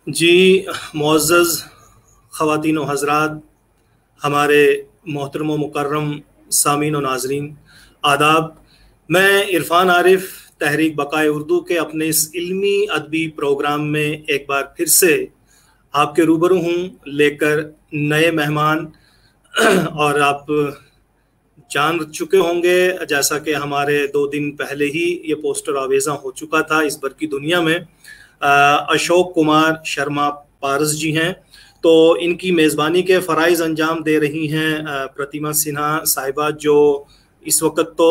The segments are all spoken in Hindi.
जी, मुअज़्ज़ज़ ख़वातीन व हज़रात, हमारे मोहतरम व मुकर्रम सामीन व नाज़रीन, आदाब। मैं इरफ़ान आरिफ तहरीक बक़ाए उर्दू के अपने इस इल्मी अदबी प्रोग्राम में एक बार फिर से आपके रूबरू हूँ, लेकर नए मेहमान। और आप जान चुके होंगे, जैसा कि हमारे 2 दिन पहले ही ये पोस्टर आवेज़ा हो चुका था इस भर की दुनिया में। अशोक कुमार शर्मा पारस जी हैं, तो इनकी मेज़बानी के फ़राइज़ अंजाम दे रही हैं प्रतिमा सिन्हा साहिबा, जो इस वक्त तो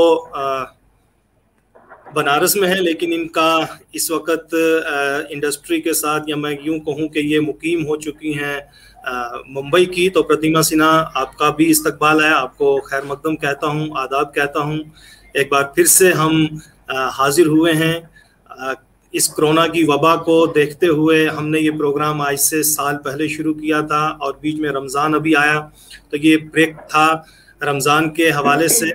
बनारस में है, लेकिन इनका इस वक्त इंडस्ट्री के साथ, या मैं यूँ कहूँ कि ये मुकीम हो चुकी हैं मुंबई की। तो प्रतिमा सिन्हा, आपका भी इस्तकबाल है, आपको खैर मकदम कहता हूँ, आदाब कहता हूँ। एक बार फिर से हम हाजिर हुए हैं। इस कोरोना की वबा को देखते हुए हमने ये प्रोग्राम आज से साल पहले शुरू किया था, और बीच में रमज़ान अभी आया, तो ये ब्रेक था रमज़ान के हवाले से।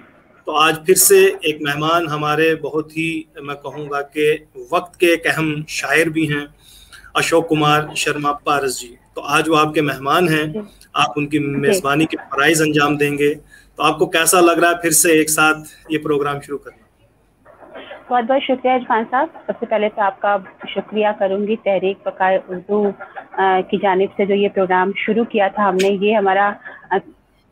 तो आज फिर से एक मेहमान हमारे, बहुत ही मैं कहूँगा कि वक्त के एक अहम शायर भी हैं, अशोक कुमार शर्मा पारस जी। तो आज वो आपके मेहमान हैं, जी आप उनकी जी। मेज़बानी के फ़राइज़ अंजाम देंगे। तो आपको कैसा लग रहा है फिर से एक साथ ये प्रोग्राम शुरू करना? बहुत बहुत शुक्रिया इरफान साहब। सबसे पहले तो आपका शुक्रिया करूंगी तहरीक बक़ाए उर्दू की जानिब से जो ये प्रोग्राम शुरू किया था हमने। ये हमारा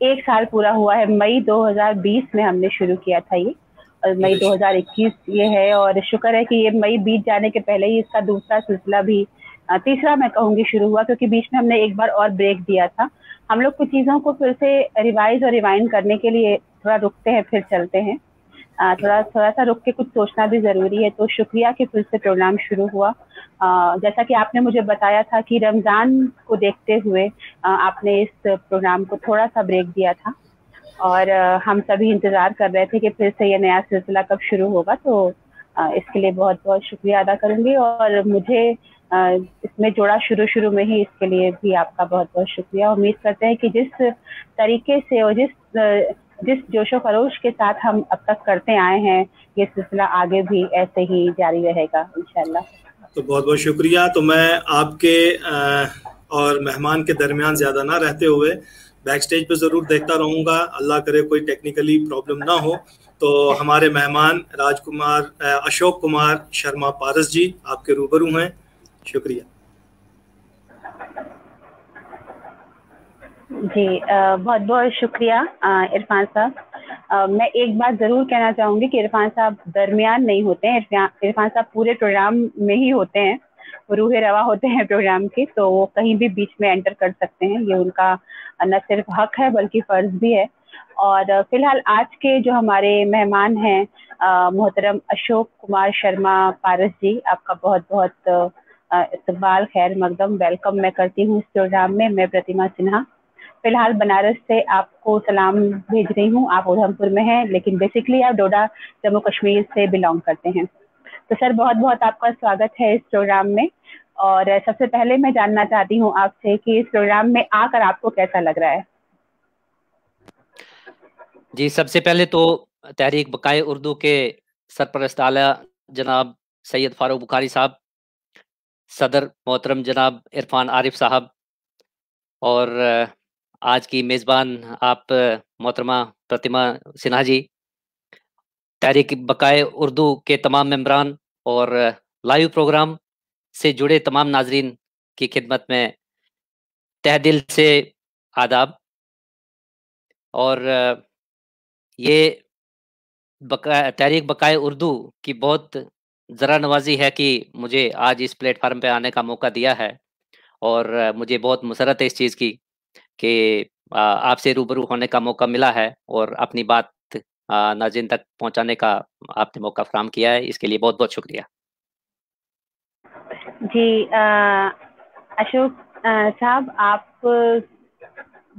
1 साल पूरा हुआ है। मई 2020 में हमने शुरू किया था ये, और मई जी, 2021 ये है। और शुक्र है कि ये मई बीत जाने के पहले ही इसका दूसरा सिलसिला भी, तीसरा मैं कहूँगी, शुरू हुआ, क्योंकि बीच में हमने एक बार और ब्रेक दिया था। हम लोग कुछ चीज़ों को फिर से रिवाइज और रिवाइंड करने के लिए थोड़ा रुकते हैं फिर चलते हैं। थोड़ा थोड़ा सा रुक के कुछ सोचना भी ज़रूरी है। तो शुक्रिया कि फिर से प्रोग्राम शुरू हुआ। जैसा कि आपने मुझे बताया था कि रमज़ान को देखते हुए आपने इस प्रोग्राम को थोड़ा सा ब्रेक दिया था, और हम सभी इंतज़ार कर रहे थे कि फिर से ये नया सिलसिला कब शुरू होगा। तो इसके लिए बहुत बहुत शुक्रिया अदा करूँगी, और मुझे इसमें जोड़ा शुरू शुरू में ही, इसके लिए भी आपका बहुत बहुत शुक्रिया। उम्मीद करते हैं कि जिस तरीके से और जिस जोशो खरोश के साथ हम अब तक करते आए हैं, ये सिलसिला आगे भी ऐसे ही जारी रहेगा इंशाल्लाह। तो बहुत बहुत शुक्रिया। तो मैं आपके और मेहमान के दरमियान ज़्यादा ना रहते हुए बैक स्टेज पे ज़रूर देखता रहूँगा, अल्लाह करे कोई टेक्निकली प्रॉब्लम ना हो। तो हमारे मेहमान राजकुमार अशोक कुमार शर्मा पारस जी आपके रूबरू हैं। शुक्रिया। जी, बहुत बहुत शुक्रिया इरफान साहब। मैं एक बात ज़रूर कहना चाहूँगी कि इरफान साहब दरमियान नहीं होते हैं। इरफान साहब पूरे प्रोग्राम में ही होते हैं, वो रूहे रवा होते हैं प्रोग्राम के। तो वो कहीं भी बीच में एंटर कर सकते हैं, ये उनका न सिर्फ हक है बल्कि फ़र्ज़ भी है। और फिलहाल आज के जो हमारे मेहमान हैं, मोहतरम अशोक कुमार शर्मा पारस जी, आपका बहुत बहुत इस्तकबाल, खैर मकदम, वेलकम मैं करती हूँ इस प्रोग्राम में। मैं प्रतिमा सिन्हा फिलहाल बनारस से आपको सलाम भेज रही हूँ। आप उधमपुर में हैं, लेकिन बेसिकली आप डोडा जम्मू कश्मीर से बिलोंग करते हैं। तो सर, बहुत बहुत आपका स्वागत है इस प्रोग्राम में। और सबसे पहले मैं जानना चाहती हूँ आपसे कि इस प्रोग्राम में आकर आपको कैसा लग रहा है? जी, सबसे पहले तो तहरीक बक़ाए उर्दू के सरपरस्त आला जनाब सैयद फ़ारूक बुखारी साहब, सदर मोहतरम जनाब इरफ़ान आरिफ साहब, और आज की मेज़बान आप मोहतरमा प्रतिमा सिन्हा जी, तहरीक बक़ाए उर्दू के तमाम मेंबरान, और लाइव प्रोग्राम से जुड़े तमाम नाज़रीन की खिदमत में तहे दिल से आदाब। और ये तहरीक बक़ाए उर्दू की बहुत ज़रा नवाज़ी है कि मुझे आज इस प्लेटफ़ॉर्म पे आने का मौका दिया है, और मुझे बहुत मुसर्रत है इस चीज़ की कि आपसे रूबरू होने का मौका मिला है, और अपनी बात नाज़रीन तक पहुँचाने का आपने मौका फ़राहम किया है। इसके लिए बहुत-बहुत शुक्रिया। जी, अशोक साहब, आप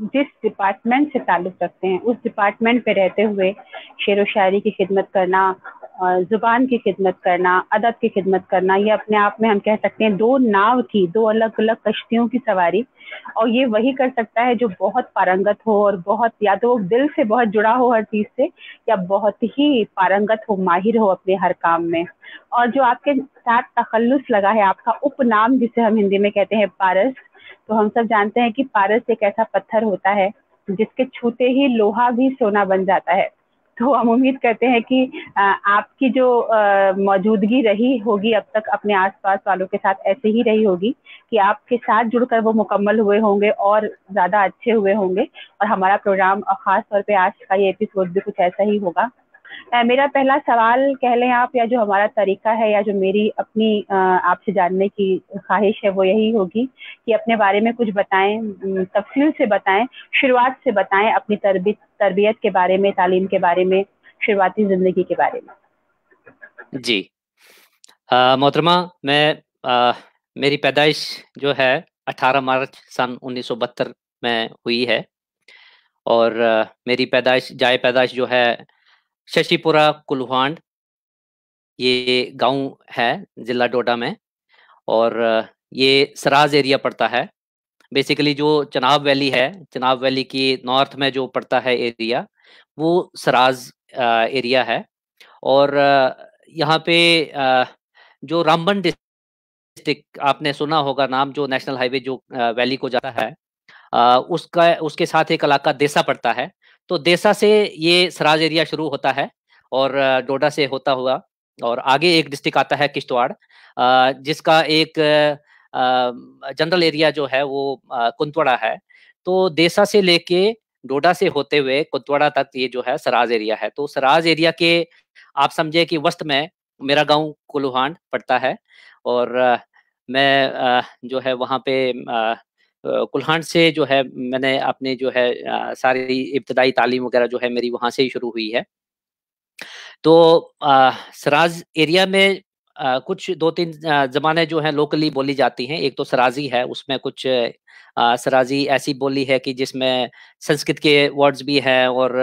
जिस डिपार्टमेंट से ताल्लुक़ रखते हैं, उस डिपार्टमेंट पे रहते हुए शेर व शायरी की खिदमत करना जुबान की खिदमत करना, अदब की खिदमत करना, ये अपने आप में हम कह सकते हैं 2 नाव थी, 2 अलग-अलग कश्तियों की सवारी। और ये वही कर सकता है जो बहुत पारंगत हो और बहुत या तो दिल से बहुत जुड़ा हो हर चीज़ से, या बहुत ही पारंगत हो, माहिर हो अपने हर काम में। और जो आपके साथ तखल्लुस लगा है, आपका उपनाम जिसे हम हिंदी में कहते हैं पारस, तो हम सब जानते हैं कि पारस एक ऐसा पत्थर होता है जिसके छूते ही लोहा भी सोना बन जाता है। तो हम उम्मीद करते हैं कि आपकी जो मौजूदगी रही होगी अब तक अपने आस-पास वालों के साथ ऐसे ही रही होगी कि आपके साथ जुड़कर वो मुकम्मल हुए होंगे और ज़्यादा अच्छे हुए होंगे, और हमारा प्रोग्राम ख़ास तौर पे आज का ये एपिसोड भी कुछ ऐसा ही होगा। मेरा पहला सवाल कह लें आप, या जो हमारा तरीका है या जो मेरी अपनी आपसे जानने की ख़्वाहिश है वो यही होगी कि अपने बारे में कुछ बताएँ, तफ़सील से बताएँ, शुरुआत से बताएँ अपनी तरबियत के बारे में, तालीम के बारे में, शुरुआती ज़िंदगी के बारे में। जी। मोहतरमा, मेरी पैदाइश जो है 18 मार्च सन 1972 में हुई है। और मेरी जाए पैदाइश जो है शशिपुरा कुल्हांड, ये गाँव है ज़िला डोडा में। और ये सराज एरिया पड़ता है। बेसिकली जो चनाब वैली है, चनाब वैली की नॉर्थ में जो पड़ता है एरिया, वो सराज एरिया है। और यहाँ पे जो रामबन डिस्ट्रिक्ट आपने सुना होगा नाम, जो नेशनल हाईवे जो वैली को जाता है, उसका उसके साथ एक इलाका देसा पड़ता है। तो देसा से ये सराज एरिया शुरू होता है और डोडा से होता हुआ और आगे एक डिस्ट्रिक्ट आता है किश्तवाड़, जिसका एक जनरल एरिया जो है वो कुंतवाड़ा है। तो देसा से लेके डोडा से होते हुए कुंतवाड़ा तक ये जो है सराज एरिया है। तो सराज एरिया के आप समझे कि वस्त में मेरा गाँव कुल्हांड पड़ता है। और मैं जो है वहाँ पे कुल्हांड से जो है मैंने अपने जो है सारी इब्तदाई तालीम वगैरह जो है मेरी वहाँ से ही शुरू हुई है। तो सराज एरिया में कुछ 2-3 ज़बानें जो हैं लोकली बोली जाती हैं। एक तो सराज़ी है, उसमें कुछ सराज़ी ऐसी बोली है कि जिसमें संस्कृत के वर्ड्स भी हैं और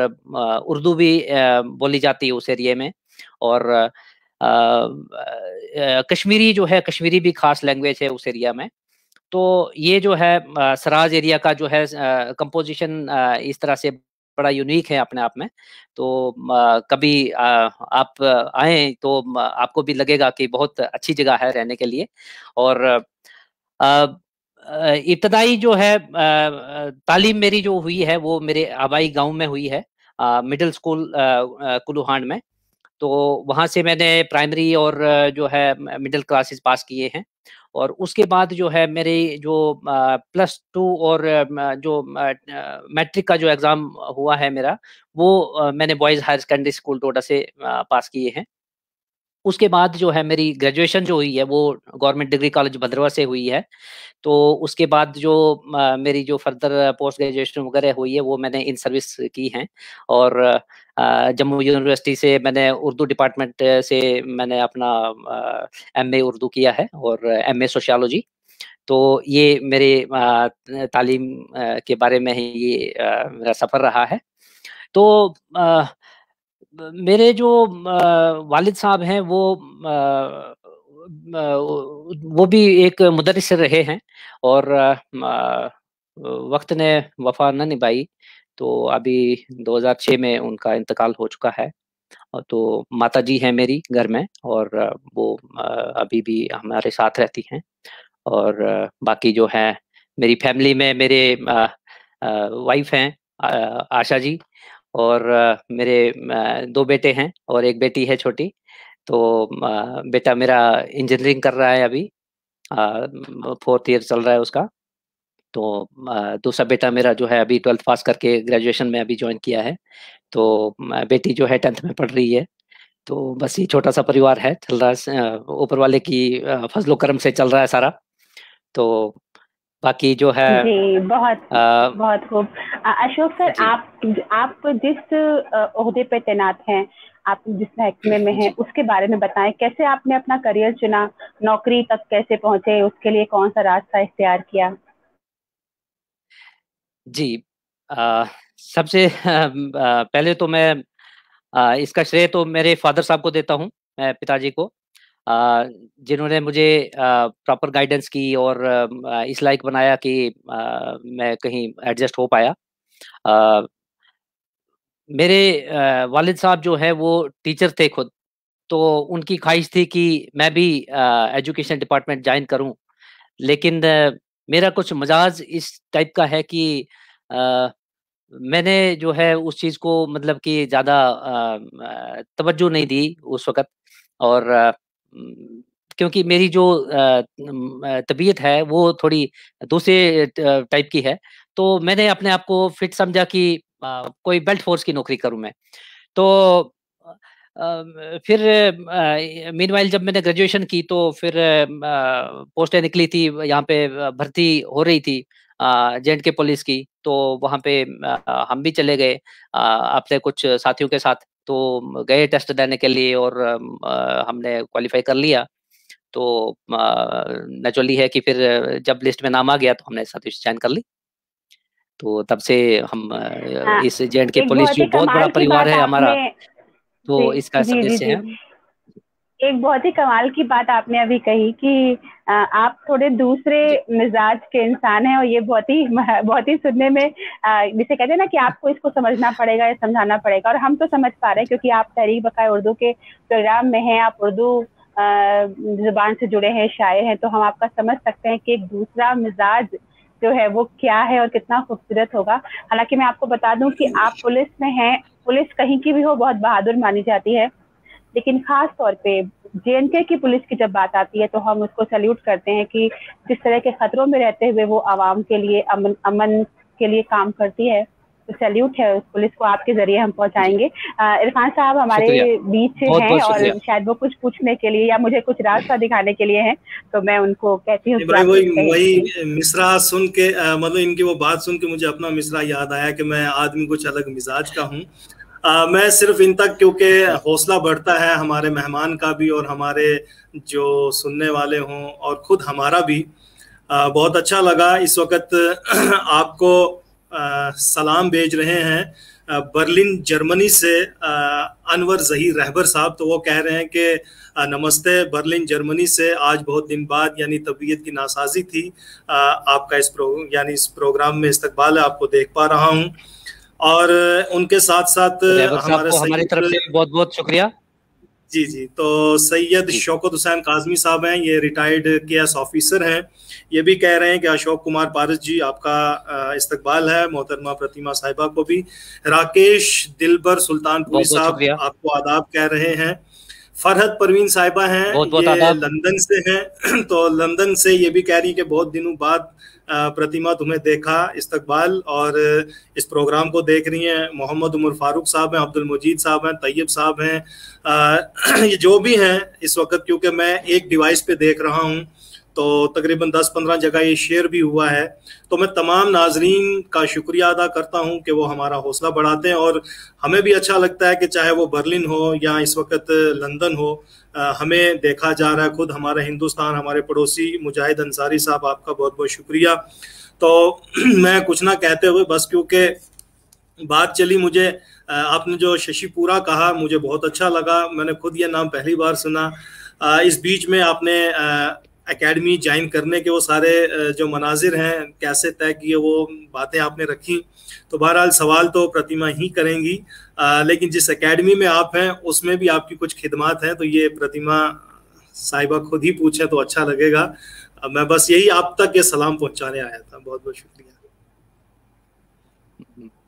उर्दू भी बोली जाती है उस एरिये में। और कश्मीरी जो है, कश्मीरी भी ख़ास लैंग्वेज है उस एरिया में। तो ये जो है सराज एरिया का जो है कंपोज़िशन इस तरह से बड़ा यूनिक है अपने आप में। तो कभी आप आएँ तो आपको भी लगेगा कि बहुत अच्छी जगह है रहने के लिए। और इब्तदाई जो है तालीम मेरी जो हुई है वो मेरे आबाई गाँव में हुई है, मिडल स्कूल कुल्हांड में। तो वहाँ से मैंने प्राइमरी और जो है मिडल क्लासेस पास किए हैं। और उसके बाद जो है मेरे जो +2 और जो मैट्रिक का जो एग्ज़ाम हुआ है मेरा, वो मैंने बॉयज़ हायर सेकेंडरी स्कूल डोडा से पास किए हैं। उसके बाद जो है मेरी ग्रेजुएशन जो हुई है वो गवर्नमेंट डिग्री कॉलेज भद्रवाह से हुई है। तो उसके बाद जो मेरी जो फर्दर पोस्ट ग्रेजुएशन वगैरह हुई है वो मैंने इन सर्विस की हैं। और जम्मू यूनिवर्सिटी से मैंने उर्दू डिपार्टमेंट से मैंने अपना एमए उर्दू किया है और एमए सोशियोलॉजी। तो ये मेरे तालीम के बारे में ही ये मेरा सफ़र रहा है। तो मेरे जो वालिद साहब हैं वो वो भी एक मुदर्रिस रहे हैं। और वक़्त ने वफ़ा ना निभाई, तो अभी 2006 में उनका इंतकाल हो चुका है। तो माताजी हैं मेरी घर में और वो अभी भी हमारे साथ रहती हैं। और बाकी जो है मेरी फैमिली में मेरे वाइफ़ हैं आशा जी। और मेरे 2 बेटे हैं और 1 बेटी है छोटी। तो बेटा मेरा इंजीनियरिंग कर रहा है अभी, 4th ईयर चल रहा है उसका। तो दूसरा बेटा मेरा जो है अभी 12th पास करके ग्रेजुएशन में अभी जॉइन किया है। तो बेटी जो है 10th में पढ़ रही है। तो बस ये छोटा-सा परिवार है, चल रहा है ऊपर वाले की फ़ज़्ल-ओ-करम से चल रहा है सारा। तो बाकी जो है जी, बहुत बहुत खूब। अशोक सर, जी, आप जिस ओहदे पे तैनात हैं, आप जिस महकमे में हैं, जी, उसके बारे में बताएँ। कैसे आपने अपना करियर चुना? नौकरी तक कैसे पहुँचे? उसके लिए कौन-सा रास्ता इख्तियार किया? जी। सबसे पहले तो मैं इसका श्रेय तो मेरे फादर साहब को देता हूँ, मैं पिताजी को, जिन्होंने मुझे प्रॉपर गाइडेंस की और इस लायक बनाया कि मैं कहीं एडजस्ट हो पाया। मेरे वालिद साहब जो है वो टीचर थे खुद, तो उनकी ख्वाहिश थी कि मैं भी एजुकेशन डिपार्टमेंट ज्वाइन करूं, लेकिन मेरा कुछ मिजाज इस टाइप का है कि मैंने जो है उस चीज़ को मतलब कि ज़्यादा तवज्जो नहीं दी उस वक़्त, और क्योंकि मेरी जो तबीयत है वो थोड़ी दूसरे टाइप की है, तो मैंने अपने आप को फिट समझा कि कोई बेल्ट फोर्स की नौकरी करूँ मैं। तो फिर मीनवाइल जब मैंने ग्रेजुएशन की तो फिर पोस्टें निकली थी, यहाँ पे भर्ती हो रही थी जे&के पुलिस की, तो वहाँ पे हम भी चले गए अपने कुछ साथियों के साथ, तो गए टेस्ट देने के लिए और हमने क्वालिफाई कर लिया। तो नेचुरली है कि फिर जब लिस्ट में नाम आ गया तो हमने सर्विस ज्वाइन कर ली। तो तब से हम इस जे&के पुलिस जो बहुत बड़ा परिवार है हमारा, तो इसका सदस्य हैं। एक बहुत ही कमाल की बात आपने अभी कही कि आप थोड़े दूसरे मिजाज के इंसान हैं, और ये बहुत ही सुनने में जिसे कहते हैं ना कि आपको इसको समझना पड़ेगा या समझाना पड़ेगा, और हम तो समझ पा रहे हैं क्योंकि आप तहरीक बकाए उर्दू के प्रोग्राम में हैं, आप उर्दू जुबान से जुड़े हैं, शायर हैं, तो हम आपका समझ सकते हैं कि एक दूसरा मिजाज जो है वो क्या है और कितना खूबसूरत होगा। हालांकि मैं आपको बता दूं कि आप पुलिस में हैं, पुलिस कहीं की भी हो बहुत बहादुर मानी जाती है, लेकिन खास तौर पे जे&के की पुलिस की जब बात आती है तो हम उसको सैल्यूट करते हैं कि जिस तरह के खतरों में रहते हुए वो आवाम के लिए अमन के लिए काम करती है, तो सैल्यूट है उस पुलिस को, आपके जरिए हम पहुंचाएंगे। इरफान साहब हमारे बीच हैं और शायद वो कुछ पूछने के लिए या मुझे कुछ रास्ता दिखाने के लिए हैं, तो मैं उनको कहती हूँ। वही मिसरा सुन के मतलब इनकी वो बात सुन के मुझे अपना मिसरा याद आया कि मैं आदमी कुछ अलग मिजाज का हूँ। मैं सिर्फ इन तक, क्योंकि हौसला बढ़ता है हमारे मेहमान का भी और हमारे जो सुनने वाले हों और खुद हमारा भी। बहुत अच्छा लगा। इस वक्त आपको सलाम भेज रहे हैं बर्लिन जर्मनी से अनवर जहीर रहबर साहब, तो वो कह रहे हैं कि नमस्ते बर्लिन जर्मनी से, आज बहुत दिन बाद यानी तबीयत की नासाजी थी, आपका इस प्रोग्राम में इस्तकबाल है, आपको देख पा रहा हूँ। और उनके साथ साथ हमारी तरफ से बहुत बहुत शुक्रिया। जी जी, तो सैयद शौकत हुसैन काजमी साहब हैं, ये रिटायर्ड केएस ऑफिसर हैं, ये भी कह रहे हैं कि अशोक कुमार पारस जी आपका इस्तकबाल है, मोहतरमा प्रतिमा साहिबा को भी। राकेश दिलबर सुल्तानपुरी साहब आपको आदाब कह रहे हैं। फरहत परवीन साहिबा हैं, ये लंदन से हैं तो लंदन से ये भी कह रही कि बहुत दिनों बाद प्रतिमा तुम्हें देखा, इस्तकबाल, और इस प्रोग्राम को देख रही हैं। मोहम्मद उमर फारूक साहब हैं, अब्दुल मजीद साहब हैं, तैयब साहब हैं, ये जो भी हैं इस वक्त, क्योंकि मैं एक डिवाइस पे देख रहा हूँ तो तकरीबन 10-15 जगह ये शेयर भी हुआ है, तो मैं तमाम नाजरीन का शुक्रिया अदा करता हूँ कि वो हमारा हौसला बढ़ाते हैं। और हमें भी अच्छा लगता है कि चाहे वो बर्लिन हो या इस वक्त लंदन हो, हमें देखा जा रहा है। खुद हमारा हिंदुस्तान, हमारे पड़ोसी मुजाहिद अंसारी साहब, आपका बहुत बहुत शुक्रिया। तो मैं कुछ ना कहते हुए बस, क्योंकि बात चली, मुझे आपने जो शशिपुरा कहा मुझे बहुत अच्छा लगा, मैंने खुद ये नाम पहली बार सुना। इस बीच में आपने एकेडमी ज्वाइन करने के वो सारे जो मनाजिर हैं कैसे तय किए, वो बातें आपने रखी, तो बहरहाल सवाल तो प्रतिमा ही करेंगी, लेकिन जिस एकेडमी में आप हैं उसमें भी आपकी कुछ खिदमात हैं, तो ये प्रतिमा साहिबा खुद ही पूछे तो अच्छा लगेगा। मैं बस यही आप तक ये सलाम पहुंचाने आया था। बहुत बहुत शुक्रिया।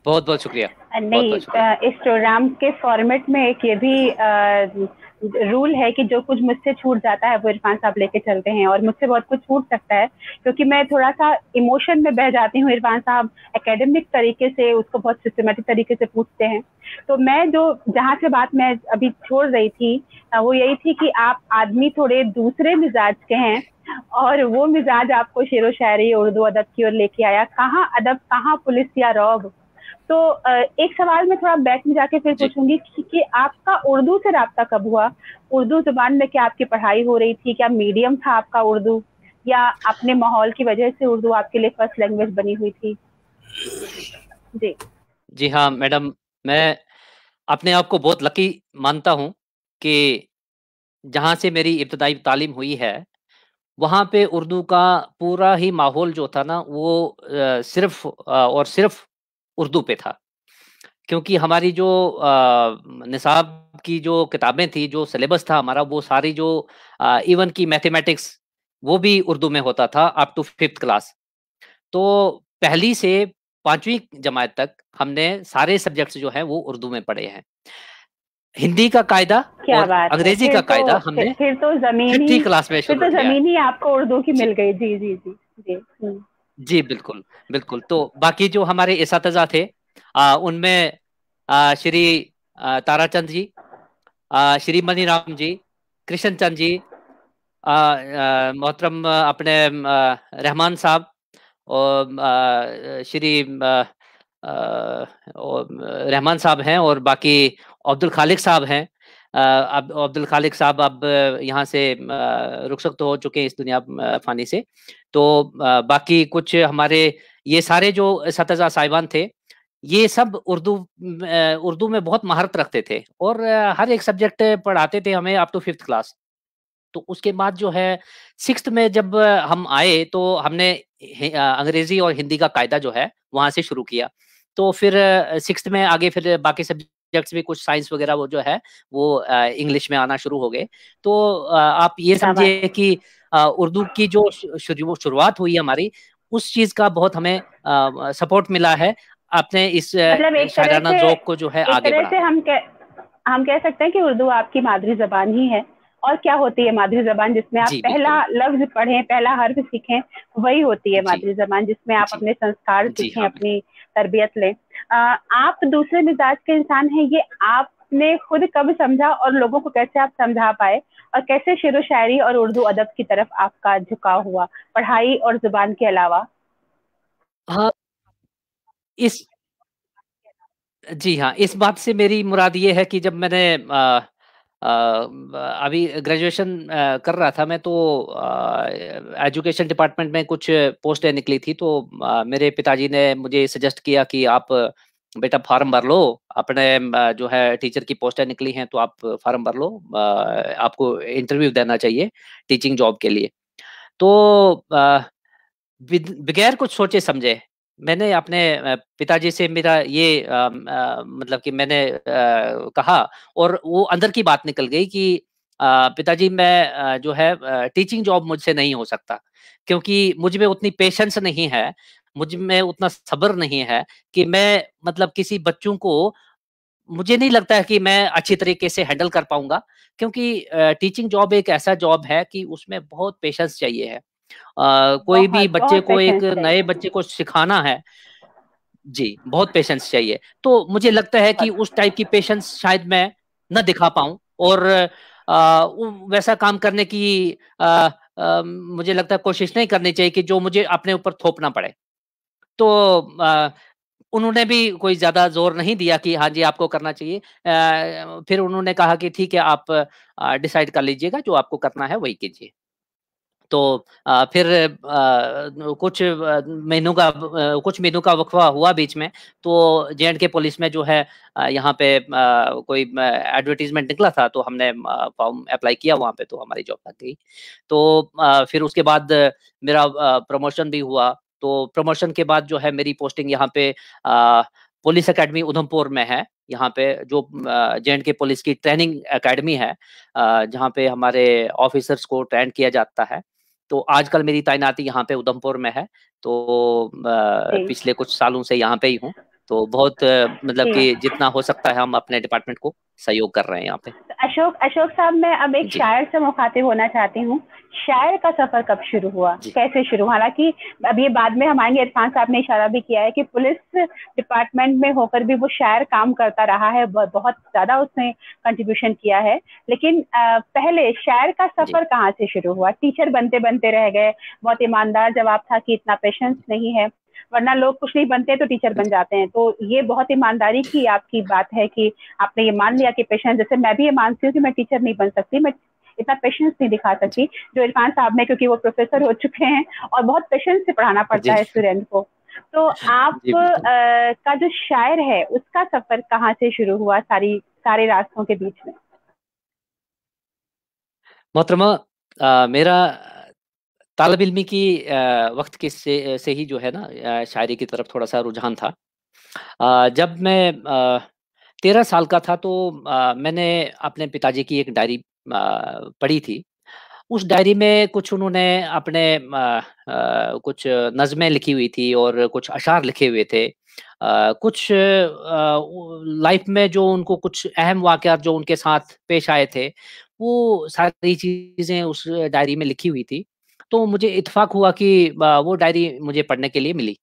बहुत बहुत शुक्रिया। नहीं, इस प्रोग्राम के फॉर्मेट में एक ये भी रूल है कि जो कुछ मुझसे छूट जाता है वो इरफान साहब लेके चलते हैं, और मुझसे बहुत कुछ छूट सकता है क्योंकि मैं थोड़ा सा इमोशन में बह जाती हूँ। इरफान साहब एकेडमिक तरीके से उसको बहुत सिस्टमेटिक तरीके से पूछते हैं, तो मैं जो जहाँ से बात मैं अभी छोड़ रही थी वो यही थी कि आप आदमी थोड़े दूसरे मिजाज के हैं, और वो मिजाज आपको शेरो शायरी उर्दू अदब की ओर लेके आया। कहाँ अदब, कहाँ पुलिस या रौब। तो एक सवाल मैं थोड़ा बैक में जाके फिर पूछूंगी कि आपका उर्दू से राब्ता कब हुआ? उर्दू जुबान में क्या आपकी पढ़ाई हो रही थी? क्या मीडियम था आपका उर्दू, या अपने माहौल की वजह से उर्दू आपके लिए फर्स्ट लैंग्वेज बनी हुई थी? जी हाँ मैडम, मैं अपने आप को बहुत लकी मानता हूँ कि जहाँ से मेरी इब्तदाई तालीम हुई है, वहाँ पे उर्दू का पूरा ही माहौल जो था ना, वो सिर्फ़ और सिर्फ़ उर्दू पे था। क्योंकि हमारी जो निसाब की जो किताबें थी, जो सिलेबस था हमारा, वो सारी जो इवन की मैथमेटिक्स, वो भी उर्दू में होता था अप टू 5th क्लास। तो पहली से 5वीं जमात तक हमने सारे सब्जेक्ट्स जो हैं, वो उर्दू में पढ़े हैं। हिंदी का कायदा क्या और बात है! अंग्रेजी का कायदा हमने फिर तो जमीन 5th ही, क्लास में फिर शुरू तो किया है। जमीन ही आपको उर्दू की जी। मिल गई। जी, जी, जी, जी। जी, बिल्कुल, बिल्कुल। तो बाकी जो हमारे इसातिज़ा थे उनमें श्री ताराचंद जी, श्री मनीराम जी, कृष्ण चंद जी, मोहतरम अपने रहमान साहब और श्री रहमान साहब हैं और बाकी अब्दुल खालिक साहब हैं। अब अब्दुल खालिक साहब अब यहाँ से रुखसत तो हो चुके हैं इस दुनिया फ़ानी से। तो बाकी कुछ हमारे ये सारे जो इस्तिज़ा साहिबान थे, ये सब उर्दू में बहुत महारत रखते थे और हर एक सब्जेक्ट पढ़ाते थे हमें अप टू 5th क्लास। तो उसके बाद जो है 6th में जब हम आए तो हमने अंग्रेजी और हिंदी का कायदा जो है वहाँ से शुरू किया। तो फिर 6th में आगे फिर बाकी सब्जेक्ट्स भी कुछ साइंस वगैरह वो जो है वो इंग्लिश में आना शुरू हो गए। तो आप ये क्या बात समझिए कि उर्दू की जो शुरुआत हुई हमारी, उस चीज़ का बहुत हमें सपोर्ट मिला है अपने इस मतलब शायराना ज़ौक़ को जो है एक आगे तरह से बढ़ाने में। हम कह सकते हैं कि उर्दू आपकी मादरी ज़बान ही है। और क्या होती है मादरी ज़बान? जिसमें आप जी, पहला बिल्कुल। लफ्ज़ पढ़ें, पहला हर्फ सीखें, वही होती है जी, मादरी ज़बान, जिसमें आप जी। अपने संस्कार जी सीखें, हाँ, बिल्कुल। अपनी तरबियत लें। आप दूसरे मिज़ाज के इंसान हैं, ये आपने खुद कब समझा और लोगों को कैसे आप समझा पाए? और कैसे शेरो-शायरी और उर्दू अदब की तरफ आपका झुकाव हुआ, पढ़ाई और ज़ुबान के अलावा? हाँ, इस जी हाँ, इस बात से मेरी मुराद ये है कि जब मैंने अभी ग्रेजुएशन कर रहा था मैं, तो एजुकेशन डिपार्टमेंट में कुछ पोस्टें निकली थी, तो मेरे पिताजी ने मुझे सजेस्ट किया कि आप बेटा फॉर्म भर लो, अपने जो है टीचर की पोस्टें निकली हैं तो आप फॉर्म भर लो, आपको इंटरव्यू देना चाहिए टीचिंग जॉब के लिए। तो बगैर कुछ सोचे समझे मैंने अपने पिताजी से मेरा ये मतलब कि मैंने कहा और वो अंदर की बात निकल गई कि पिताजी मैं जो है टीचिंग जॉब मुझसे नहीं हो सकता, क्योंकि मुझ में उतनी पेशेंस नहीं है, मुझ में उतना सब्र नहीं है कि मैं मतलब किसी बच्चों को, मुझे नहीं लगता है कि मैं अच्छी तरीके से हैंडल कर पाऊँगा, क्योंकि टीचिंग जॉब एक ऐसा जॉब है कि उसमें बहुत पेशेंस चाहिए है। कोई भी बहुत, बच्चे बहुत को, एक पेशेंस नए चाहिए। बच्चे को सिखाना है, जी, बहुत पेशेंस चाहिए। तो मुझे लगता है कि बहुत। उस टाइप की पेशेंस शायद मैं ना दिखा पाऊँ और वो वैसा काम करने की अ मुझे लगता है कोशिश नहीं करनी चाहिए कि जो मुझे अपने ऊपर थोपना पड़े। तो उन्होंने भी कोई ज़्यादा ज़ोर नहीं दिया कि हाँ जी, आपको करना चाहिए। फिर उन्होंने कहा कि ठीक है, आप डिसाइड कर लीजिएगा, जो आपको करना है वही कीजिए। तो फिर कुछ महीनों का वक़्फ़ा हुआ बीच में, तो जे-एंड-के पुलिस में जो है यहाँ पे कोई एडवर्टाइज़मेंट निकला था, तो हमने फॉर्म अप्लाई किया वहाँ पे, तो हमारी जॉब लग गई। तो फिर उसके बाद मेरा प्रमोशन भी हुआ, तो प्रमोशन के बाद जो है मेरी पोस्टिंग यहाँ पे पुलिस अकेडमी उधमपुर में है। यहाँ पे जो जे-एंड-के पुलिस की ट्रेनिंग अकेडमी है, जहाँ पे हमारे ऑफ़िसर्स को ट्रेन किया जाता है। तो आजकल मेरी तैनाती यहाँ पे उधमपुर में है, तो जी, पिछले कुछ सालों से यहाँ पे ही हूँ। तो बहुत मतलब जी। कि जितना हो सकता है हम अपने डिपार्टमेंट को सहयोग कर रहे हैं यहाँ पे। अशोक अशोक साहब, मैं अब एक जी, शायर से मुखातिब होना चाहती हूँ। शायर का सफ़र कब शुरू हुआ? जी, कैसे शुरू हुआ? हालाँकि अब ये बाद में हम आएँगे, इरफ़ान साहब ने इशारा भी किया है कि पुलिस डिपार्टमेंट में होकर भी वो शायर काम करता रहा है, बहुत ज़्यादा उसने कंट्रीब्यूशन किया है। लेकिन पहले शायर का जी, सफ़र कहाँ से शुरू हुआ? टीचर बनते-बनते रह गए, बहुत ईमानदार जवाब था कि इतना पेशेंस नहीं है, वरना लोग कुछ नहीं बनते तो टीचर बन जी, जाते हैं। तो ये बहुत ईमानदारी की आपकी बात है कि आपने ये मान जी, लिया कि पेशेंस, जैसे मैं भी ये मानती हूँ कि मैं टीचर नहीं बन सकती, मैं इतना पेशेंस नहीं दिखा जी, सकती जो इरफान साहब ने, क्योंकि वो प्रोफेसर हो चुके हैं और बहुत पेशेंस से पढ़ाना पड़ता जी, है स्टूडेंट को। तो आप का जो शायर है उसका सफर कहाँ से शुरू हुआ सारे रास्तों के बीच में? मोहतरमा, मेरा तालिब इल्मी की वक्त के से ही जो है ना शायरी की तरफ थोड़ा सा रुझान था। जब मैं 13 साल का था तो मैंने अपने पिताजी की एक डायरी पढ़ी थी। उस डायरी में कुछ उन्होंने अपने कुछ नज़में लिखी हुई थी और कुछ अशार लिखे हुए थे। कुछ लाइफ में जो उनको कुछ अहम वाक़यात जो उनके साथ पेश आए थे, वो सारी चीज़ें उस डायरी में लिखी हुई थी। तो मुझे इत्तेफ़ाक हुआ कि वो डायरी मुझे पढ़ने के लिए मिली।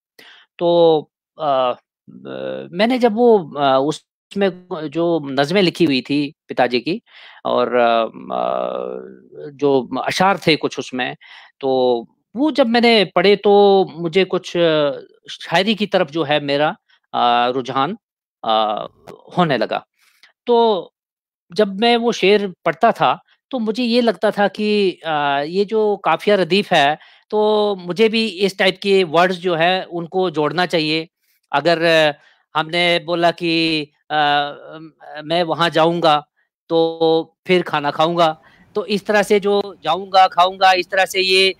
तो मैंने जब वो उसमें जो नज़में लिखी हुई थी पिताजी की और जो अशार थे कुछ उसमें, तो वो जब मैंने पढ़े तो मुझे कुछ शायरी की तरफ जो है मेरा रुझान होने लगा। तो जब मैं वो शेर पढ़ता था, तो मुझे ये लगता था कि ये जो काफ़िया रदीफ़ है, तो मुझे भी इस टाइप के वर्ड्स जो है उनको जोड़ना चाहिए। अगर हमने बोला कि मैं वहाँ जाऊँगा, तो फिर खाना खाऊँगा, तो इस तरह से जो जाऊँगा, खाऊँगा, इस तरह से ये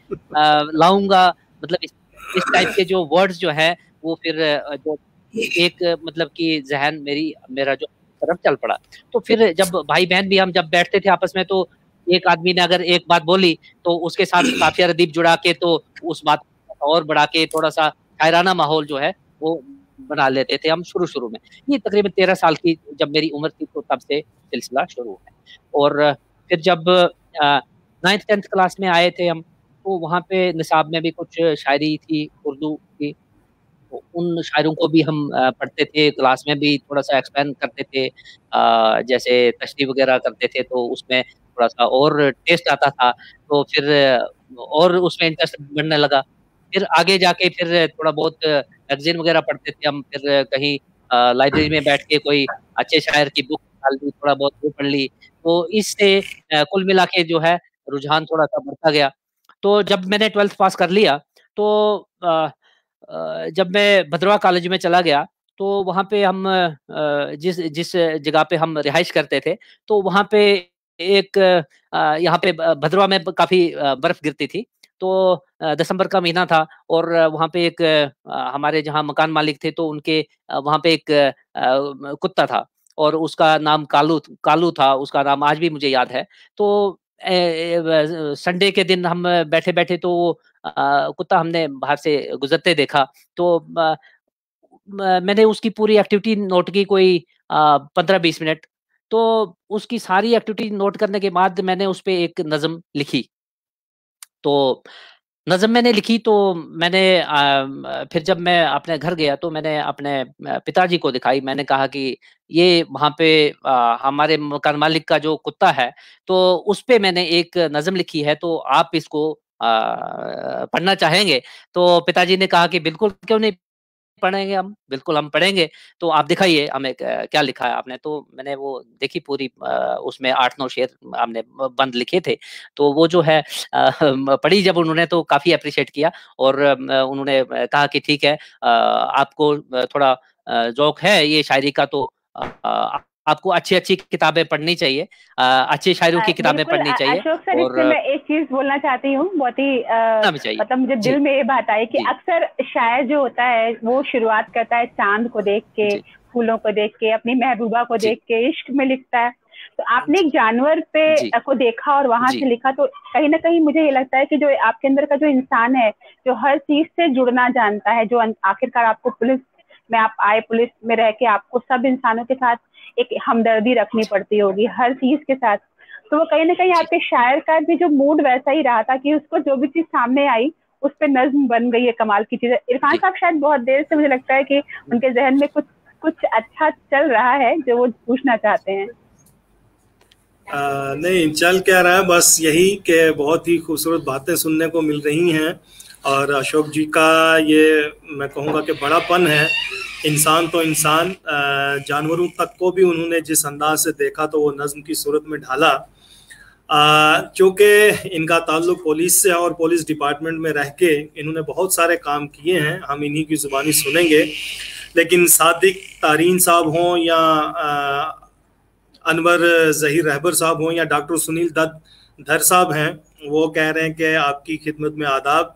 लाऊँगा, मतलब इस टाइप के जो वर्ड्स जो हैं, वो फिर जो एक मतलब कि ज़हन मेरा जो तरफ चल पड़ा। तो फिर जब भाई-बहन भी हम जब बैठते थे आपस में तो एक आदमी ने अगर एक बात बोली तो उसके साथ काफ़िया रदीफ़ जुड़ा के तो उस बात को और बढ़ा के थोड़ा-सा शायराना माहौल जो है वो बना लेते थे हम शुरू-शुरू में। ये तकरीबन 13 साल की जब मेरी उम्र थी तो तब से सिलसिला शुरू है। और फिर जब 9th 10th क्लास में आए थे हम, तो वहाँ पे निसाब में भी कुछ शायरी थी उर्दू की। तो उन शायरों को भी हम पढ़ते थे, क्लास में भी थोड़ा-सा एक्सप्लेन करते थे। जैसे तशरीह वगैरह करते थे तो उसमें थोड़ा-सा और टेस्ट आता था, तो फिर और उसमें इंटरेस्ट बढ़ने लगा। फिर आगे जाके फिर थोड़ा बहुत मैगज़ीन वगैरह पढ़ते थे हम, फिर कहीं लाइब्रेरी में बैठ के कोई अच्छे शायर की बुक निकाल ली, थोड़ा बहुत वो पढ़ ली। तो इससे कुल मिला के जो है रुझान थोड़ा-सा बढ़ता गया। तो जब मैंने 12th पास कर लिया, तो जब मैं भद्रवाह कॉलेज में चला गया, तो वहाँ पे हम जिस जिस जगह पे हम रिहाइश करते थे, तो वहाँ पे एक यहाँ पे भद्रवाह में काफ़ी बर्फ़ गिरती थी। तो दिसंबर का महीना था और वहाँ पे एक हमारे जहाँ मकान मालिक थे, तो उनके वहाँ पे एक कुत्ता था और उसका नाम कालू था, उसका नाम आज भी मुझे याद है। तो संडे के दिन हम बैठे-बैठे तो कुत्ता हमने बाहर से गुज़रते देखा, तो मैंने उसकी पूरी एक्टिविटी नोट की कोई 15-20 मिनट। तो उसकी सारी एक्टिविटी नोट करने के बाद मैंने उसपे एक नज़्म लिखी। तो नज़्म मैंने लिखी तो मैंने फिर जब मैं अपने घर गया तो मैंने अपने पिताजी को दिखाई। मैंने कहा कि ये वहाँ पे हमारे मकान मालिक का जो कुत्ता है, तो उसपे मैंने एक नज़्म लिखी है, तो आप इसको पढ़ना चाहेंगे? तो पिताजी ने कहा कि बिल्कुल, क्यों नहीं पढ़ेंगे हम, बिल्कुल हम पढ़ेंगे। तो आप दिखाइए हमें क्या लिखा है आपने? तो मैंने वो देखी पूरी उसमें 8-9 शेर हमने बंद लिखे थे। तो वो जो है पढ़ी जब उन्होंने तो काफ़ी एप्रिशिएट किया और उन्होंने कहा कि ठीक है, आपको थोड़ा ज़ौक है ये शायरी का, तो आपको अच्छी-अच्छी किताबें पढ़नी चाहिए। अच्छे शायरों की किताबें बिल्कुल पढ़नी चाहिए अशोक सर, और इससे मैं एक चीज़ बोलना चाहती हूँ, बहुत ही पढ़ना भी चाहिए। मतलब मुझे जी। दिल में ये बात आई कि जी। अक्सर शायर जो होता है वो शुरुआत करता है चाँद को देख के, जी। फूलों को देख के, अपनी महबूबा को जी। देख के, इश्क में लिखता है। तो आपने एक जानवर जी। को देखा और वहाँ जी। से लिखा, तो कहीं न कहीं मुझे ये लगता है कि जो आपके अंदर का जो इंसान है, जो हर चीज़ से जुड़ना जानता है, जो आखिरकार आपको पुलिस में आप आए, पुलिस में रह के आपको सब इंसानों के साथ एक हमदर्दी रखनी पड़ती होगी, हर चीज़ के साथ। तो वो कहीं न कहीं आपके शायर का भी जो मूड वैसा ही रहा था कि उसको जो भी चीज़ सामने आई, उस पे नज़्म बन गई है, कमाल की चीज़ है। इरफान साहब शायद बहुत देर से मुझे लगता है कि उनके ज़हन में कुछ अच्छा चल रहा है जो वो पूछना चाहते हैं। नहीं चल क्या रहा है, बस यही कि बहुत ही खूबसूरत बातें सुनने को मिल रही हैं और अशोक जी का ये मैं कहूँगा कि बड़ापन है। इंसान तो इंसान, जानवरों तक को भी उन्होंने जिस अंदाज से देखा तो वो नज़्म की सूरत में ढाला। चूंकि इनका ताल्लुक पुलिस से और पुलिस डिपार्टमेंट में रह के इन्होंने बहुत सारे काम किए हैं, हम इन्हीं की जुबानी सुनेंगे। लेकिन सादिक तारीन साहब हों या अनवर जहीर रहबर साहब हों या डॉक्टर सुनील दत्त धर साहब हैं, वो कह रहे हैं कि आपकी खिदमत में आदाब।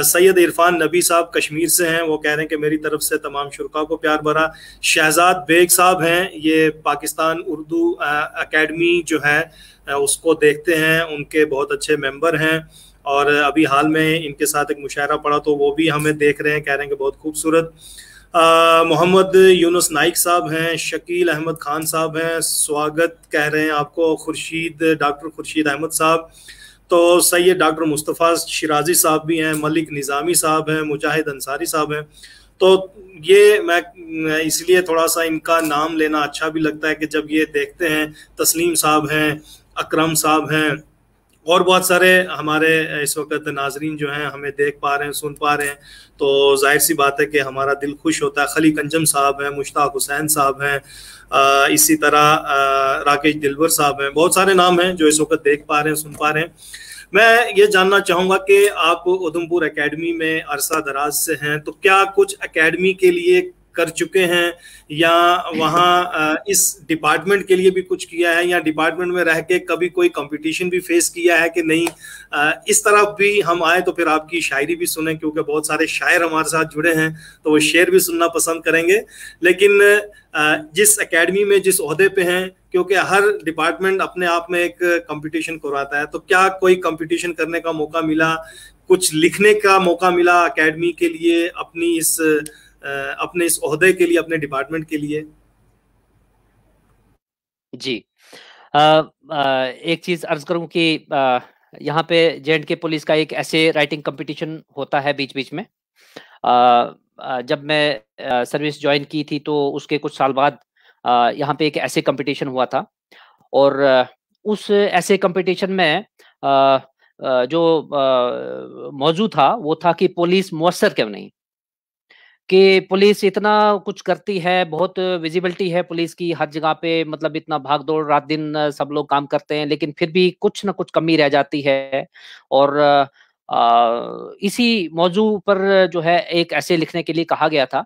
सैयद इरफान नबी साहब कश्मीर से हैं, वो कह रहे हैं कि मेरी तरफ से तमाम शुरका को प्यार भरा। शहजाद बेग साहब हैं, ये पाकिस्तान उर्दू एकेडमी जो है उसको देखते हैं, उनके बहुत अच्छे मेंबर हैं और अभी हाल में इनके साथ एक मुशायरा पड़ा तो वो भी हमें देख रहे हैं, कह रहे हैं कि बहुत खूबसूरत। मोहम्मद यूनुस नाइक साहब हैं, शकील अहमद खान साहब हैं, स्वागत कह रहे हैं आपको डॉक्टर खुर्शीद अहमद साहब। तो सैयद डॉक्टर मुस्तफ़ा शिराजी साहब भी हैं, मलिक निज़ामी साहब हैं, मुजाहिद अंसारी साहब हैं। तो ये मैं इसलिए थोड़ा सा इनका नाम लेना अच्छा भी लगता है कि जब ये देखते हैं, तस्लीम साहब हैं, अकरम साहब हैं और बहुत सारे हमारे इस वक्त नाजरीन जो हैं हमें देख पा रहे हैं, सुन पा रहे हैं, तो जाहिर सी बात है कि हमारा दिल खुश होता है। खली कंजम साहब हैं, मुश्ताक हुसैन साहब हैं, इसी तरह राकेश दिलवर साहब हैं, बहुत सारे नाम हैं जो इस वक्त देख पा रहे हैं, सुन पा रहे हैं। मैं ये जानना चाहूँगा कि आप उधमपुर एकेडमी में अरसा दराज से हैं, तो क्या कुछ एकेडमी के लिए कर चुके हैं या वहाँ इस डिपार्टमेंट के लिए भी कुछ किया है, या डिपार्टमेंट में रह के कभी कोई कंपटीशन भी फेस किया है कि नहीं? इस तरफ भी हम आए तो फिर आपकी शायरी भी सुने, क्योंकि बहुत सारे शायर हमारे साथ जुड़े हैं तो वो शेर भी सुनना पसंद करेंगे। लेकिन जिस एकेडमी में जिस ओहदे पे हैं, क्योंकि हर डिपार्टमेंट अपने आप में एक कंपटीशन करवाता है, तो क्या कोई कंपटीशन करने का मौका मिला, कुछ लिखने का मौका मिला एकेडमी के लिए, अपने इस ओहदे के लिए, अपने डिपार्टमेंट के लिए? जी, एक चीज अर्ज करूं कि यहाँ पे J&K पुलिस का एक ऐसे राइटिंग कंपटीशन होता है बीच बीच में। जब मैं सर्विस ज्वाइन की थी तो उसके कुछ साल बाद यहाँ पे एक ऐसे कंपटीशन हुआ था और उस ऐसे कंपटीशन में जो मौजू था वो था कि पुलिस मुअस्सर क्यों नहीं, कि पुलिस इतना कुछ करती है, बहुत विजिबिलिटी है पुलिस की हर जगह पे, मतलब इतना भाग दौड़ रात दिन सब लोग काम करते हैं, लेकिन फिर भी कुछ ना कुछ कमी रह जाती है। और इसी मौजू पर जो है एक ऐसे लिखने के लिए कहा गया था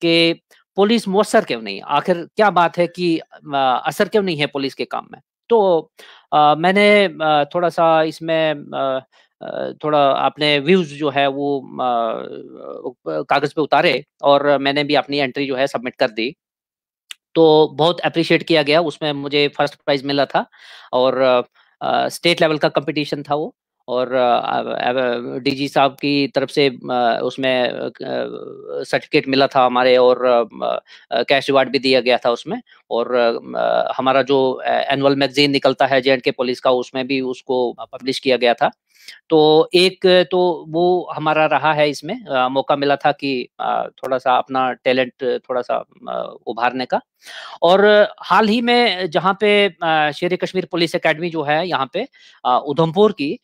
कि पुलिस मुअस्सर क्यों नहीं, आखिर क्या बात है कि असर क्यों नहीं है पुलिस के काम में। तो मैंने थोड़ा सा इसमें थोड़ा अपने व्यूज जो है वो कागज पे उतारे और मैंने भी अपनी एंट्री जो है सबमिट कर दी। तो बहुत एप्रिशिएट किया गया, उसमें मुझे फर्स्ट प्राइज मिला था और स्टेट लेवल का कंपटीशन था वो, और डीजी साहब की तरफ से उसमें सर्टिफिकेट मिला था हमारे और कैश रिवार्ड भी दिया गया था उसमें। और हमारा जो एनुअल मैगजीन निकलता है J&K पुलिस का, उसमें भी उसको पब्लिश किया गया था। तो एक तो वो हमारा रहा है, इसमें मौका मिला था कि थोड़ा सा अपना टैलेंट थोड़ा सा उभारने का। और हाल ही में जहाँ पे शेर कश्मीर पुलिस एकेडमी जो है यहाँ पे उधमपुर की,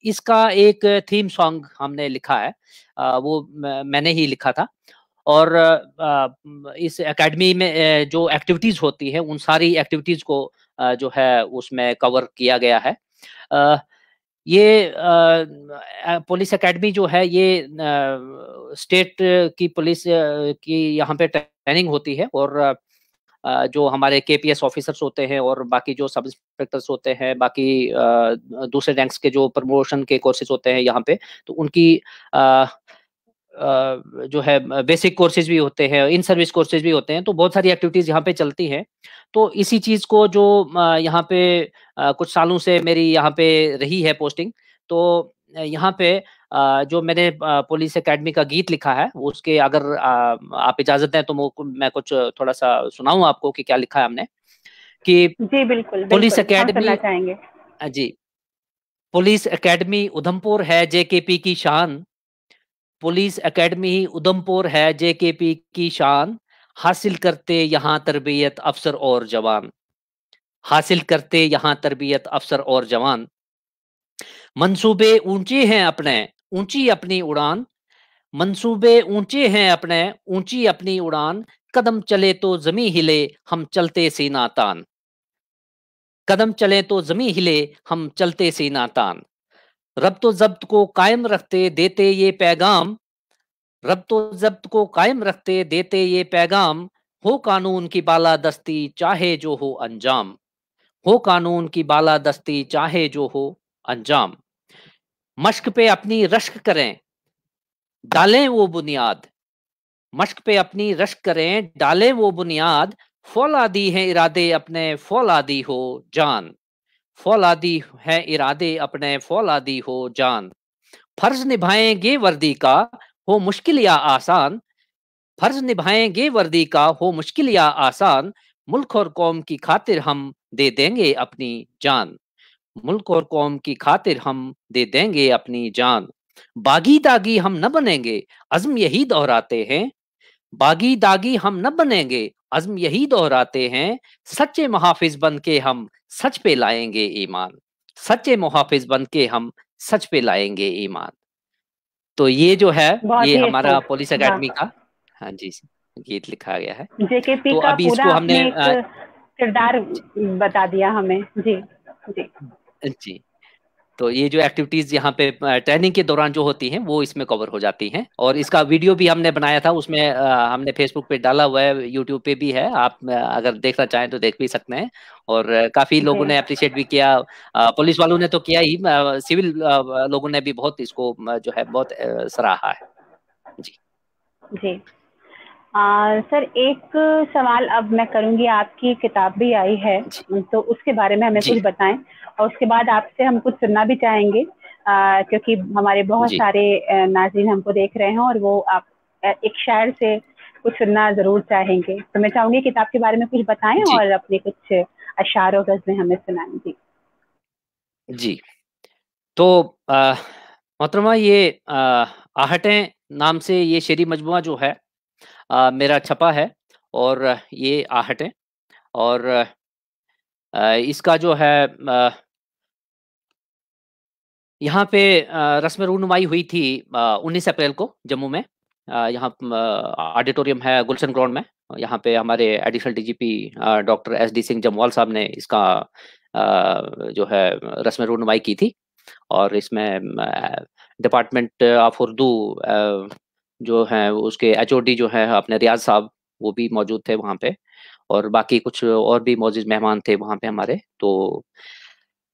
इसका एक थीम सॉन्ग हमने लिखा है, वो मैंने ही लिखा था। और इस एकेडमी में जो एक्टिविटीज होती है उन सारी एक्टिविटीज को जो है उसमें कवर किया गया है। ये पुलिस एकेडमी जो है ये स्टेट की पुलिस की यहाँ पे ट्रेनिंग होती है, और जो हमारे KPS ऑफिसर्स होते हैं और बाकी जो सब इंस्पेक्टर्स होते हैं, बाकी दूसरे रैंक्स के जो प्रमोशन के कोर्सेज होते हैं यहाँ पे, तो उनकी जो है बेसिक कोर्सेज भी होते हैं, इन सर्विस कोर्सेज भी होते हैं, तो बहुत सारी एक्टिविटीज यहाँ पे चलती हैं। तो इसी चीज को जो यहाँ पे कुछ सालों से मेरी यहाँ पे रही है पोस्टिंग, तो यहाँ पे जो मैंने पुलिस एकेडमी का गीत लिखा है उसके अगर आप इजाजत दें तो मैं कुछ थोड़ा सा सुनाऊं आपको कि क्या लिखा है हमने। कि जी बिल्कुल, पुलिस बिल्कुल हम एकेडमी, सुनना चाहेंगे। जी, पुलिस एकेडमी उधमपुर है JKP की शान, पुलिस एकेडमी उधमपुर है JKP की शान, हासिल करते यहाँ तरबियत अफसर और जवान, हासिल करते यहाँ तरबियत अफसर और जवान। मंसूबे ऊंचे हैं अपने, ऊंची अपनी उड़ान, मंसूबे ऊंचे हैं अपने, ऊंची अपनी उड़ान, कदम चले तो जमी हिले, हम चलते सीना तान। कदम चले तो जमी हिले, हम चलते सीना तान। रब्त व ज़ब्त को कायम रखते देते ये पैगाम, रब्त व ज़ब्त को कायम रखते देते ये पैगाम, हो कानून की बालादस्ती चाहे जो हो अंजाम, हो कानून की बालादस्ती चाहे जो हो अंजाम। मश्क पे अपनी रश्क करें, डालें वो बुनियाद, मश्क पे अपनी रश्क करें, डालें वो बुनियाद, फौलादी हैं इरादे अपने फौलादी हो जान, फौलादी है इरादे अपने फौलादी हो जान। फर्ज निभाएंगे वर्दी का हो मुश्किल या आसान, फर्ज निभाएंगे वर्दी का हो मुश्किल या आसान, मुल्क और कौम की खातिर हम दे देंगे अपनी जान, मुल्क और कौम की खातिर हम दे देंगे अपनी जान। बागी दागी हम न बनेंगे, अज़्म यही दोहराते हैं, बागी दागी हम न बनेंगे, अज़्म यही दोहराते हैं, सच्चे मुहाफिज बन के हम सच पे लाएंगे ईमान, सच्चे मुहाफिज बन के हम सच पे लाएंगे ईमान। तो ये जो है बहुत ये ही हमारा खूब। पुलिस हाँ, एकेडमी का, हाँ जी, गीत लिखा गया है। जेकेपी तो का अभी पूरा इसको आपने हमने एक किरदार बता दिया हमें। जी जी जी, तो ये जो एक्टिविटीज यहाँ पे ट्रेनिंग के दौरान जो होती हैं वो इसमें कवर हो जाती हैं, और इसका वीडियो भी हमने बनाया था, उसमें हमने फेसबुक पे डाला हुआ है, यूट्यूब पे भी है, आप अगर देखना चाहें तो देख भी सकते हैं। और काफी लोगों जी ने अप्रिशिएट भी किया, पुलिस वालों ने तो किया ही, सिविल लोगों ने भी बहुत इसको जो है बहुत सराहा है। जी जी। सर, एक सवाल अब मैं करूंगी, आपकी किताब भी आई है जी तो उसके बारे में हमें जी कुछ बताएं, और उसके बाद आपसे हम कुछ सुनना भी चाहेंगे, क्योंकि हमारे बहुत जी सारे नाज़रीन हमको देख रहे हैं और वो आप एक शायर से कुछ सुनना जरूर चाहेंगे। तो मैं चाहूंगी किताब के बारे में कुछ बताएं जी और अपने कुछ अशार और गज़लें हमें सुनाएं। जी जी। तो मोहतरमा, ये आहटें नाम से ये शेरी मजमुआ जो है मेरा छपा है, और ये आहटें, और इसका जो है यहाँ पे रस्म रूनुमाई हुई थी 19 अप्रैल को जम्मू में, यहाँ ऑडिटोरियम है गुलशन ग्राउंड में, यहाँ पे हमारे additional DGP doctor SD Singh Jamwal साहब ने इसका जो है रस्म रूनुमाई की थी, और इसमें डिपार्टमेंट ऑफ उर्दू जो है उसके HOD जो है अपने रियाज साहब, वो भी मौजूद थे वहाँ पे, और बाकी कुछ और भी मौजूद मेहमान थे वहाँ पे हमारे। तो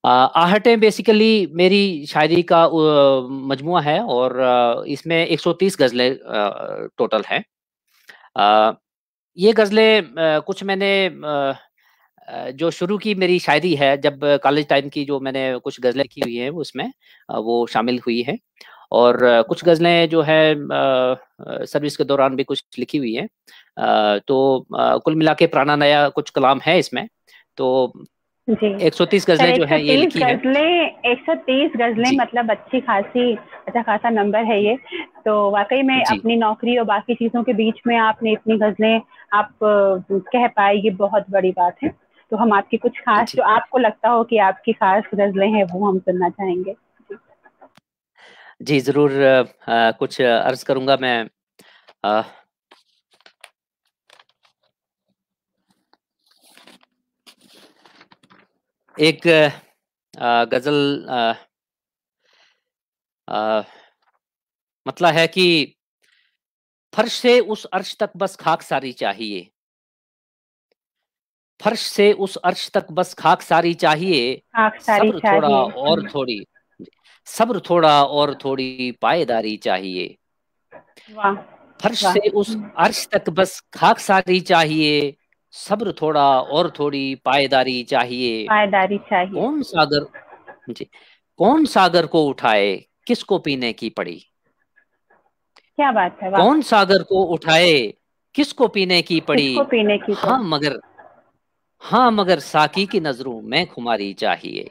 आहटें बेसिकली मेरी शायरी का मजमुआ है, और इसमें 130 गज़लें टोटल हैं। ये गज़लें कुछ मैंने जो शुरू की मेरी शायरी है, जब कॉलेज टाइम की जो मैंने कुछ गज़लें लिखी हुई हैं उसमें वो शामिल हुई हैं, और कुछ गज़लें जो है सर्विस के दौरान भी कुछ लिखी हुई हैं। तो कुल मिला के पुराना नया कुछ कलाम है इसमें। तो जी 130 सर, गज़लें जो हैं ये 130 लिखी हैं। गज़लें, 130 गज़लें जी, मतलब अच्छा खासा नंबर है ये। तो वाकई में जी, अपनी नौकरी और बाकी चीज़ों के बीच में आपने इतनी गज़लें आप कह पाए, ये बहुत बड़ी बात है। तो हम आपकी कुछ खास, जी, जो आपको लगता हो कि आपकी खास गज़लें हैं, वो हम सुनना चाहेंगे। जी, ज़रूर कुछ अर्ज़ करूँगा मैं। अ, एक गज़ल अ, मतला है कि फर्श से उस अर्श तक बस खाकसारी चाहिए, फर्श से उस अर्श तक बस खाकसारी चाहिए, आँख सारी सब्र थोड़ा चाहिए। और थोड़ी, सब्र थोड़ा और थोड़ी पायदारी चाहिए। वाह फर्श वाह। से उस अर्श तक बस खाकसारी चाहिए, सब्र थोड़ा और थोड़ी पायदारी चाहिए। पायदारी चाहिए। कौन सागर, जी, कौन सागर को उठाए, किसको पीने की पड़ी, क्या बात है, वाह। कौन सागर को उठाए, किसको पीने की किसको पड़ी। पीने की हाँ पड़ी। मगर, हाँ मगर साकी की नजरों में खुमारी चाहिए।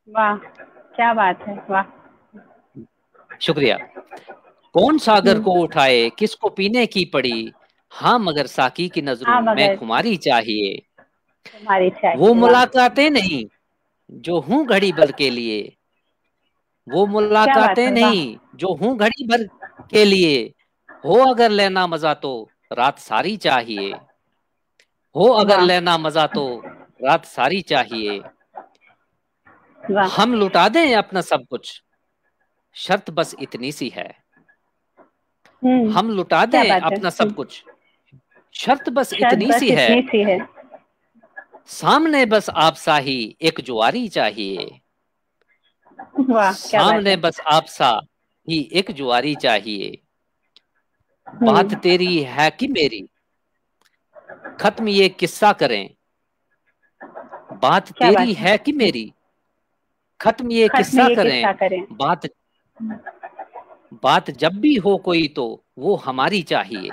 वाह, क्या बात है, वाह। शुक्रिया। कौन सागर हम्म, को उठाए, किसको पीने की पड़ी, हाँ मगर साकी की हाँ नजरों में मगर खुमारी चाहिए। तुम्हारी वो चाहिए, वाह। मुलाकातें नहीं जो हूँ घड़ी भर के लिए, वो क्या बात मुलाकातें है, वाह। नहीं जो हूँ घड़ी भर के लिए, हो अगर लेना मजा तो रात सारी चाहिए, हो अगर वाह, लेना मजा तो रात सारी चाहिए। वाह। हम लुटा दें अपना सब कुछ, शर्त बस इतनी सी है। हम लुटा क्या दें बात है। अपना सब कुछ, शर्त बस शर्त इतनी बस सी है। इतनी सी है। सामने बस आप सा ही एक जुआरी चाहिए। वाह क्या बात सामने है। बस आप सा ही एक जुआरी चाहिए। बात हम्म। तेरी है कि मेरी, खत्म ये किस्सा करें। बात क्या तेरी बात है। है कि मेरी, खत्म ये खत्म किस्सा ये करें। किस्सा करें। बात बात जब भी हो कोई तो वो हमारी चाहिए।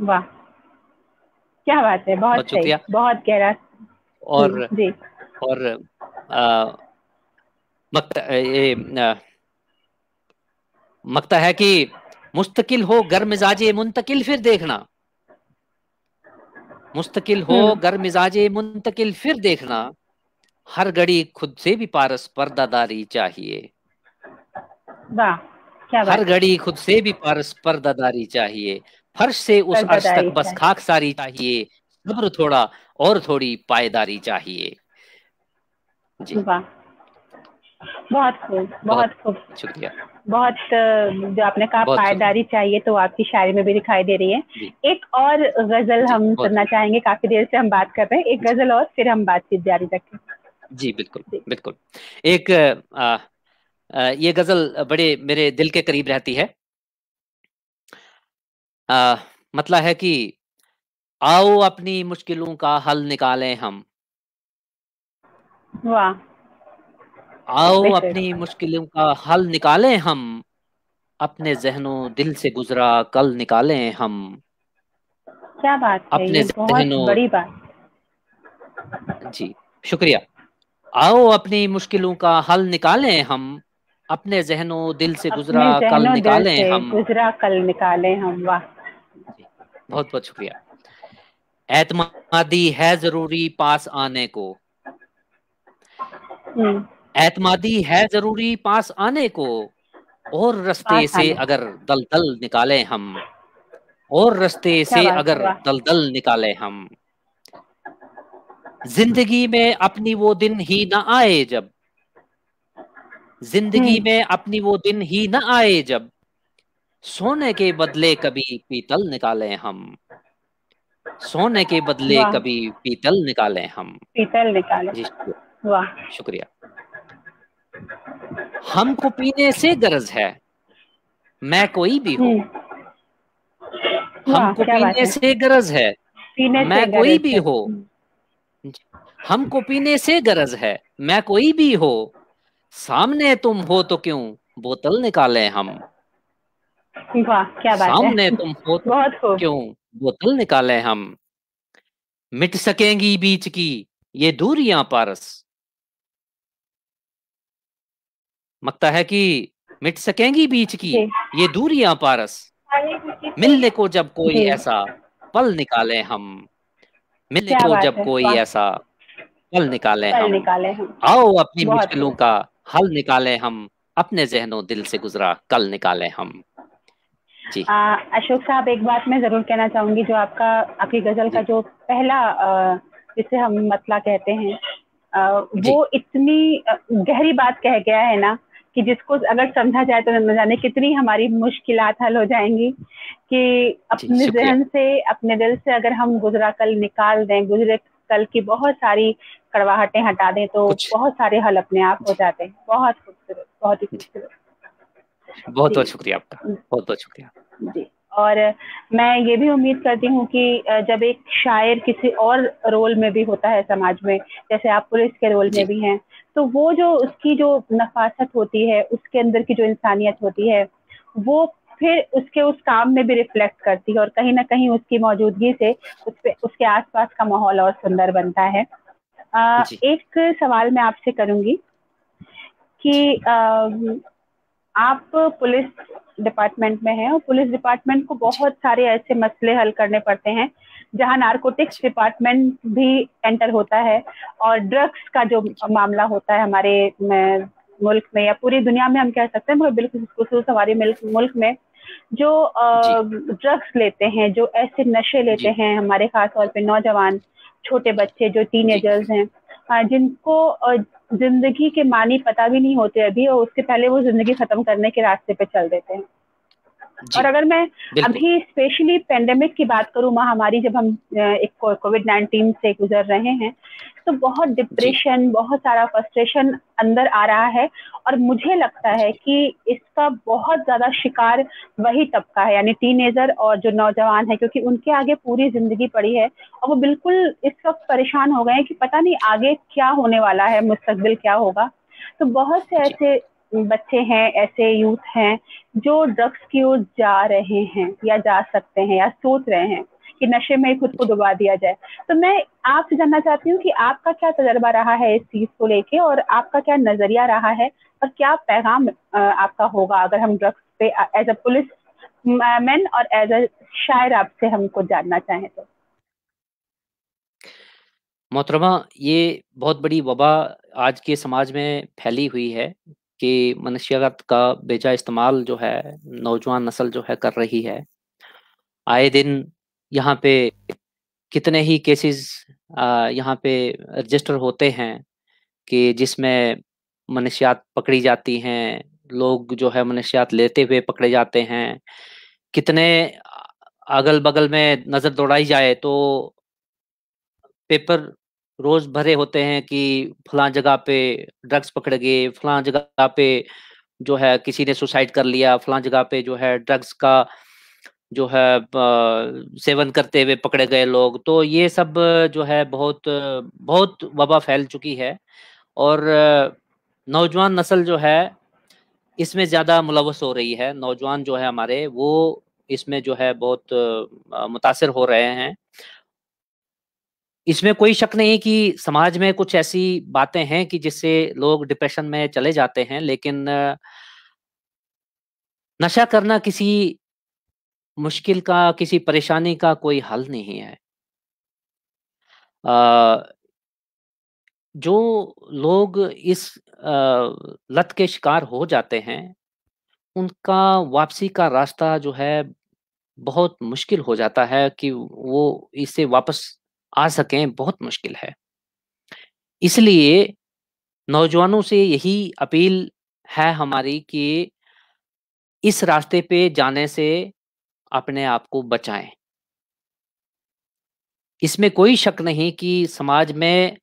वाह क्या बात है, बहुत बहुत सही, शुक्रिया। बहुत गहरा। और जी। और आ, मकता ये मकता है कि मुस्तकिल हो गर मिजाजे मुंतकिल फिर देखना। मुस्तकिल हो हम्म। गर मिजाजे मुंतकिल फिर देखना। हर घड़ी खुद से भी पारस पर्दादारी चाहिए। वाह क्या हर बात है। घड़ी खुद से भी पारस पर्दादारी चाहिए। फर्श से उस अर्श तक पर्दादारी बस चाहिए। खाकसारी चाहिए। सब्र थोड़ा और थोड़ी पायदारी चाहिए। जी। वाह बहुत खूब, बहुत बहुत खूब। शुक्रिया। बहुत जो आपने कहा बहुत शुक्रिया। पायदारी चाहिए तो आपकी शायरी में भी दिखाई दे रही है। जी एक और गजल जी हम बहुत सुनना चाहेंगे, काफी देर से हम बात कर रहे हैं, एक जी गजल और फिर हम बातचीत जारी रखें। जी बिल्कुल जी। बिल्कुल। एक ये गजल बड़े मेरे दिल के करीब रहती है। आ, मतलब है कि आओ अपनी मुश्किलों का हल निकालें हम। वाह। आओ बेशक। अपनी मुश्किलों का हल निकालें हम। अपने जहनों दिल से गुजरा कल निकालें हम। क्या बात है, अपने ये बहुत जहनों बड़ी बात। जी शुक्रिया। आओ अपनी मुश्किलों का हल निकालें हम। अपने जहनों दिल से अपने गुजरा कल जहनों दिल निकालें से हम। गुजरा कल निकाले हम। वाह। जी बहुत बहुत शुक्रिया। एतमादी है जरूरी पास आने को। हम्म। एतमादी है जरूरी पास आने को। और रास्ते पास से आने। अगर दलदल निकालें हम। और रास्ते क्या से बात है। अगर वाह। दलदल निकालें हम। जिंदगी में अपनी वो दिन ही न आए जब। जिंदगी हम्म। में अपनी वो दिन ही न आए जब। सोने के बदले कभी पीतल निकालें हम। सोने के बदले वाह। कभी पीतल निकालें हम। पीतल निकाले। जी वाह। शुक्रिया। हमको पीने से गरज है, मैं कोई भी हो। हम्म। वाह हमको क्या बात पीने है। से गरज है, पीने से मैं कोई गरज भी है। हो। हमको पीने से गरज है, मैं कोई भी हो। सामने तुम हो तो क्यों बोतल निकालें हम। वाह क्या बात है। सामने तुम हो तो बहुत खूब। क्यों बोतल निकालें हम। मिट सकेंगी बीच की ये दूरियां पारस। मकता है कि मिट सकेंगी बीच की जी। ये दूरियां पारस। मिलने को जब कोई जी। ऐसा पल निकालें हम। मिलने क्या को बात जब है। कोई वाह। ऐसा पल निकालें कल हम। निकाले हम। आओ अपनी बहुत मुश्किलों खूब। का हल निकालें हम। अपने जहनों दिल से गुजरा कल निकालें हम। जी अशोक साहब, एक बात मैं जरूर कहना चाहूंगी, जो आपकी गजल का जी जो पहला जिसे हम मतला कहते हैं, वो जी इतनी गहरी बात कह गया है ना, कि जिसको अगर समझा जाए तो न जाने कितनी हमारी मुश्किलात हल हो जाएंगी। कि जी अपने शुक्रिया। जहन से, अपने दिल से अगर हम गुजरा कल निकाल दें, गुजरे कल की बहुत सारी कड़वाहटें हटा दें, तो कुछ बहुत सारे हल अपने आप हो जी जाते हैं। बहुत खूबसूरत, बहुत ही जी खूबसूरत। बहुत जी। बहुत शुक्रिया आपका। बहुत बहुत शुक्रिया। जी। और मैं ये भी उम्मीद करती हूँ कि जब एक शायर किसी और रोल में भी होता है समाज में, जैसे आप पुलिस के रोल में जी भी हैं, तो वो जो उसकी जो नफासत होती है, उसके अंदर की जो इंसानियत होती है, वो फिर उसके उस काम में भी रिफ्लेक्ट करती है, और कहीं ना कहीं उसकी मौजूदगी से उसके आसपास का माहौल और सुंदर बनता है। जी एक सवाल मैं आपसे करूंगी जी कि आप पुलिस डिपार्टमेंट में हैं, और पुलिस डिपार्टमेंट को जी बहुत सारे ऐसे मसले हल करने पड़ते हैं जहां नारकोटिक्स जी डिपार्टमेंट भी एंटर होता है, और ड्रग्स का जो जी मामला होता है हमारे मुल्क में या पूरी दुनिया में, हम कह सकते हैं, मगर बिल्कुल खुसूस हमारे मुल्क में जो जी ड्रग्स लेते हैं, जो ऐसे नशे लेते जी हैं हमारे खास तौर पे नौजवान, छोटे बच्चे जो टीनेजर्स हैं, जिनको जिंदगी के मानी पता भी नहीं होते अभी, और उसके पहले वो जिंदगी खत्म करने के रास्ते पे चल देते हैं। और अगर मैं अभी स्पेशली पेंडेमिक की बात करूं, महामारी जब हम एक कोविड-19 से गुजर रहे हैं, तो बहुत डिप्रेशन, बहुत सारा फ्रस्ट्रेशन अंदर आ रहा है, और मुझे लगता है कि इसका बहुत ज्यादा शिकार वही तबका है, यानी टीनेजर और जो नौजवान है, क्योंकि उनके आगे पूरी जिंदगी पड़ी है और वो बिल्कुल इस वक्त परेशान हो गए हैं कि पता नहीं आगे क्या होने वाला है, मुस्तकबिल क्या होगा। तो बहुत से ऐसे बच्चे हैं, ऐसे यूथ हैं जो ड्रग्स की ओर जा रहे हैं या जा सकते हैं या सोच रहे हैं कि नशे में खुद को डुबा दिया जाए। तो मैं आपसे जानना चाहती हूँ कि आपका क्या तजर्बा रहा है इस चीज को लेके, और आपका क्या नजरिया रहा है, और क्या पैगाम आपका होगा अगर हम ड्रग्स पे एज अ पुलिस मैन और एज अ शायर आपसे हमको जानना चाहें तो। मोहतरमा, ये बहुत बड़ी वबा आज के समाज में फैली हुई है कि मनशियात का बेजा इस्तेमाल जो है नौजवान नस्ल जो है कर रही है। आए दिन यहाँ पे कितने ही केसेस यहाँ पे रजिस्टर होते हैं कि जिसमें मनशियात पकड़ी जाती हैं, लोग जो है मनशियात लेते हुए पकड़े जाते हैं। कितने अगल-बगल में नज़र दौड़ाई जाए तो पेपर रोज भरे होते हैं कि फलां जगह पे ड्रग्स पकड़े गए, फलां जगह पे जो है किसी ने सुसाइड कर लिया, फलां जगह पे जो है ड्रग्स का जो है सेवन करते हुए पकड़े गए लोग। तो ये सब जो है बहुत बहुत वबा फैल चुकी है, और नौजवान नस्ल जो है इसमें ज़्यादा मुलव्वस हो रही है। नौजवान जो है हमारे वो इसमें जो है बहुत मुतासिर हो रहे हैं। इसमें कोई शक नहीं कि समाज में कुछ ऐसी बातें हैं कि जिससे लोग डिप्रेशन में चले जाते हैं, लेकिन नशा करना किसी मुश्किल का, किसी परेशानी का कोई हल नहीं है। जो लोग इस लत के शिकार हो जाते हैं, उनका वापसी का रास्ता जो है बहुत मुश्किल हो जाता है कि वो इससे वापस आ सकें, बहुत मुश्किल है। इसलिए नौजवानों से यही अपील है हमारी कि इस रास्ते पे जाने से अपने आप को बचाएँ। इसमें कोई शक नहीं कि समाज में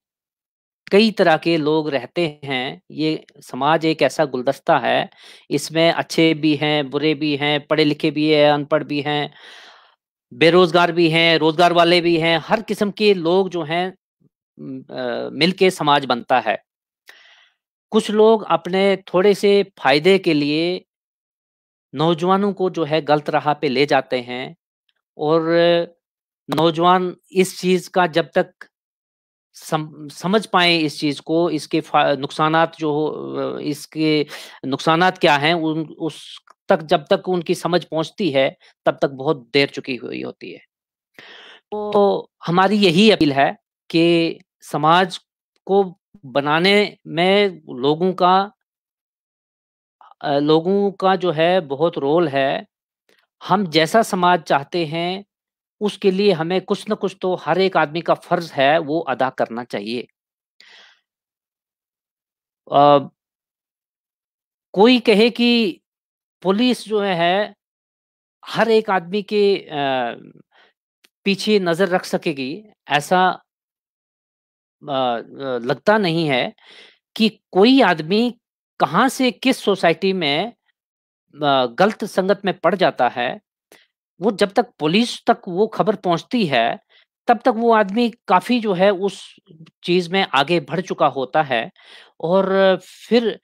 कई तरह के लोग रहते हैं। ये समाज एक ऐसा गुलदस्ता है, इसमें अच्छे भी हैं, बुरे भी हैं, पढ़े-लिखे भी हैं, अनपढ़ भी हैं, बेरोज़गार भी हैं, रोज़गार वाले भी हैं, हर किस्म के लोग जो हैं मिलके समाज बनता है। कुछ लोग अपने थोड़े से फ़ायदे के लिए नौजवानों को जो है गलत राह पे ले जाते हैं, और नौजवान इस चीज़ का जब तक समझ पाएँ इस चीज़ को, इसके नुकसानात जो इसके नुकसानात क्या हैं, उन उस तक जब तक उनकी समझ पहुँचती है, तब तक बहुत देर चुकी हुई होती है। तो हमारी यही अपील है कि समाज को बनाने में लोगों का जो है बहुत रोल है। हम जैसा समाज चाहते हैं, उसके लिए हमें कुछ न कुछ तो हर एक आदमी का फ़र्ज़ है, वो अदा करना चाहिए। अ, कोई कहे कि पुलिस जो है हर एक आदमी के पीछे नज़र रख सकेगी, ऐसा लगता नहीं है कि कोई आदमी कहाँ से किस सोसाइटी में गलत संगत में पड़ जाता है, वो जब तक पुलिस तक वो खबर पहुँचती है, तब तक वो आदमी काफ़ी जो है उस चीज़ में आगे बढ़ चुका होता है, और फिर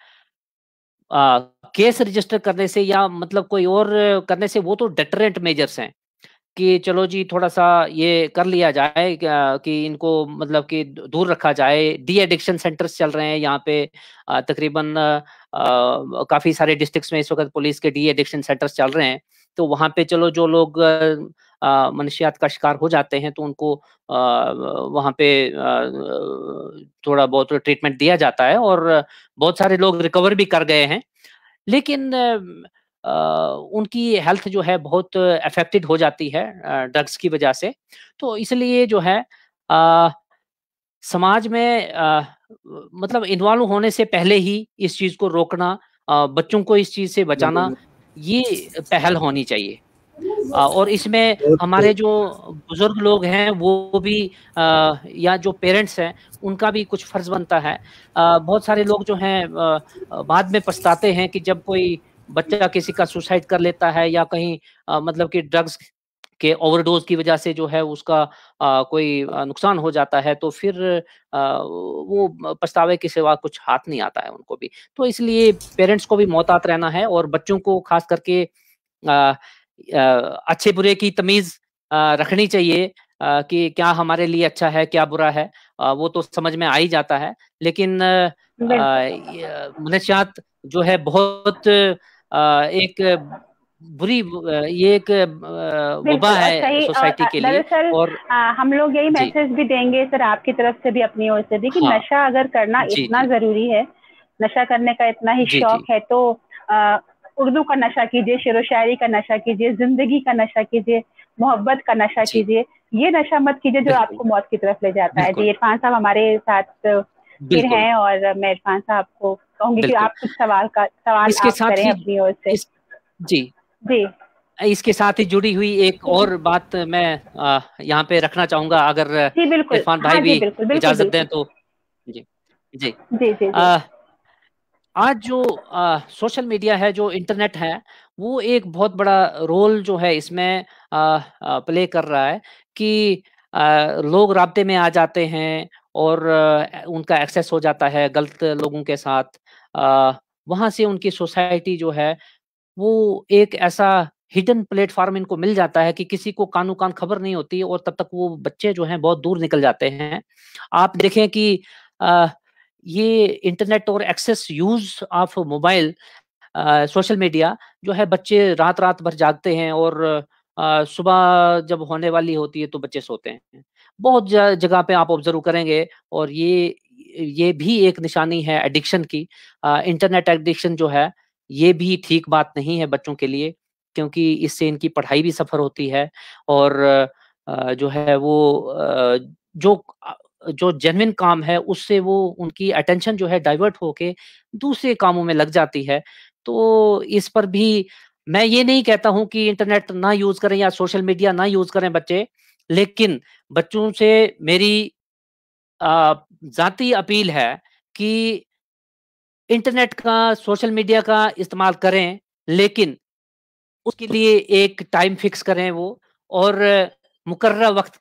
केस रजिस्टर करने से या मतलब कोई और करने से वो तो डेटरेंट मेजर्स हैं कि चलो जी थोड़ा-सा ये कर लिया जाए कि इनको मतलब कि दूर रखा जाए। डी एडिक्शन सेंटर्स चल रहे हैं यहाँ पे तकरीबन काफ़ी सारे डिस्ट्रिक्ट्स में इस वक़्त पुलिस के डी एडिक्शन सेंटर्स चल रहे हैं। तो वहाँ पे चलो जो लोग मनशियात का शिकार हो जाते हैं तो उनको वहाँ पे थोड़ा बहुत ट्रीटमेंट दिया जाता है, और बहुत सारे लोग रिकवर भी कर गए हैं। लेकिन उनकी हेल्थ जो है बहुत अफ़ेक्टेड हो जाती है ड्रग्स की वजह से। तो इसलिए जो है समाज में मतलब इन्वॉल्व होने से पहले ही इस चीज को रोकना, बच्चों को इस चीज से बचाना, ये पहल होनी चाहिए। और इसमें हमारे जो बुजुर्ग लोग हैं वो भी या जो पेरेंट्स हैं उनका भी कुछ फर्ज बनता है। बहुत सारे लोग जो हैं बाद में पछताते हैं कि जब कोई बच्चा किसी का सुसाइड कर लेता है या कहीं मतलब कि ड्रग्स के ओवरडोज की वजह से जो है उसका कोई नुकसान हो जाता है, तो फिर वो पछतावे के सिवा कुछ हाथ नहीं आता है उनको भी। तो इसलिए पेरेंट्स को भी मोहतात रहना है और बच्चों को खास करके अच्छे बुरे की तमीज रखनी चाहिए कि क्या हमारे लिए अच्छा है, क्या बुरा है। वो तो समझ में आ ही जाता है, लेकिन मनशियात जो है बहुत एक बुरी ये एक वबा है सोसाइटी के लिए। दरअसल और हम लोग यही मैसेज भी देंगे सर आपकी तरफ से भी, अपनी ओर से भी, कि हाँ, नशा अगर करना इतना जरूरी है, नशा करने का इतना ही शौक है, तो उर्दू का नशा कीजिए, शेरो शायरी का नशा कीजिए, जिंदगी का नशा कीजिए, मोहब्बत का नशा कीजिए। ये नशा मत कीजिए जो आपको मौत की तरफ ले जाता है। जी, इरफान साहब हमारे साथ फिर हैं और मैं इरफान साहब को कहूंगी कि आप कुछ सवाल आप करें अपनी ओर से। जी जी, इसके साथ ही जुड़ी हुई एक और बात मैं यहाँ पे रखना चाहूंगा, अगर इरफान भाई भी इजाजत दें तो। जी जी जी जी, आज जो सोशल मीडिया है, जो इंटरनेट है, वो एक बहुत बड़ा रोल जो है इसमें प्ले कर रहा है कि लोग राब्ते में आ जाते हैं और उनका एक्सेस हो जाता है गलत लोगों के साथ। वहाँ से उनकी सोसाइटी जो है वो एक ऐसा हिडन प्लेटफॉर्म इनको मिल जाता है कि किसी को कानो कान खबर नहीं होती, और तब तक वो बच्चे जो हैं बहुत दूर निकल जाते हैं। आप देखें कि ये इंटरनेट और access use of mobile, social media जो है, बच्चे रात-रात भर जागते हैं और सुबह जब होने वाली होती है तो बच्चे सोते हैं। बहुत जगह पे आप ऑब्जर्व करेंगे, और ये भी एक निशानी है एडिक्शन की। इंटरनेट एडिक्शन जो है, ये भी ठीक बात नहीं है बच्चों के लिए, क्योंकि इससे इनकी पढ़ाई भी सफ़र होती है और जो है वो जो जेन्युइन काम है उससे वो उनकी अटेंशन जो है डाइवर्ट होके दूसरे कामों में लग जाती है। तो इस पर भी मैं ये नहीं कहता हूँ कि इंटरनेट ना यूज़ करें या सोशल मीडिया ना यूज़ करें बच्चे, लेकिन बच्चों से मेरी ज़ाती अपील है कि इंटरनेट का, सोशल मीडिया का इस्तेमाल करें, लेकिन उसके लिए एक टाइम फिक्स करें वो, और मुकर्ररा वक़्त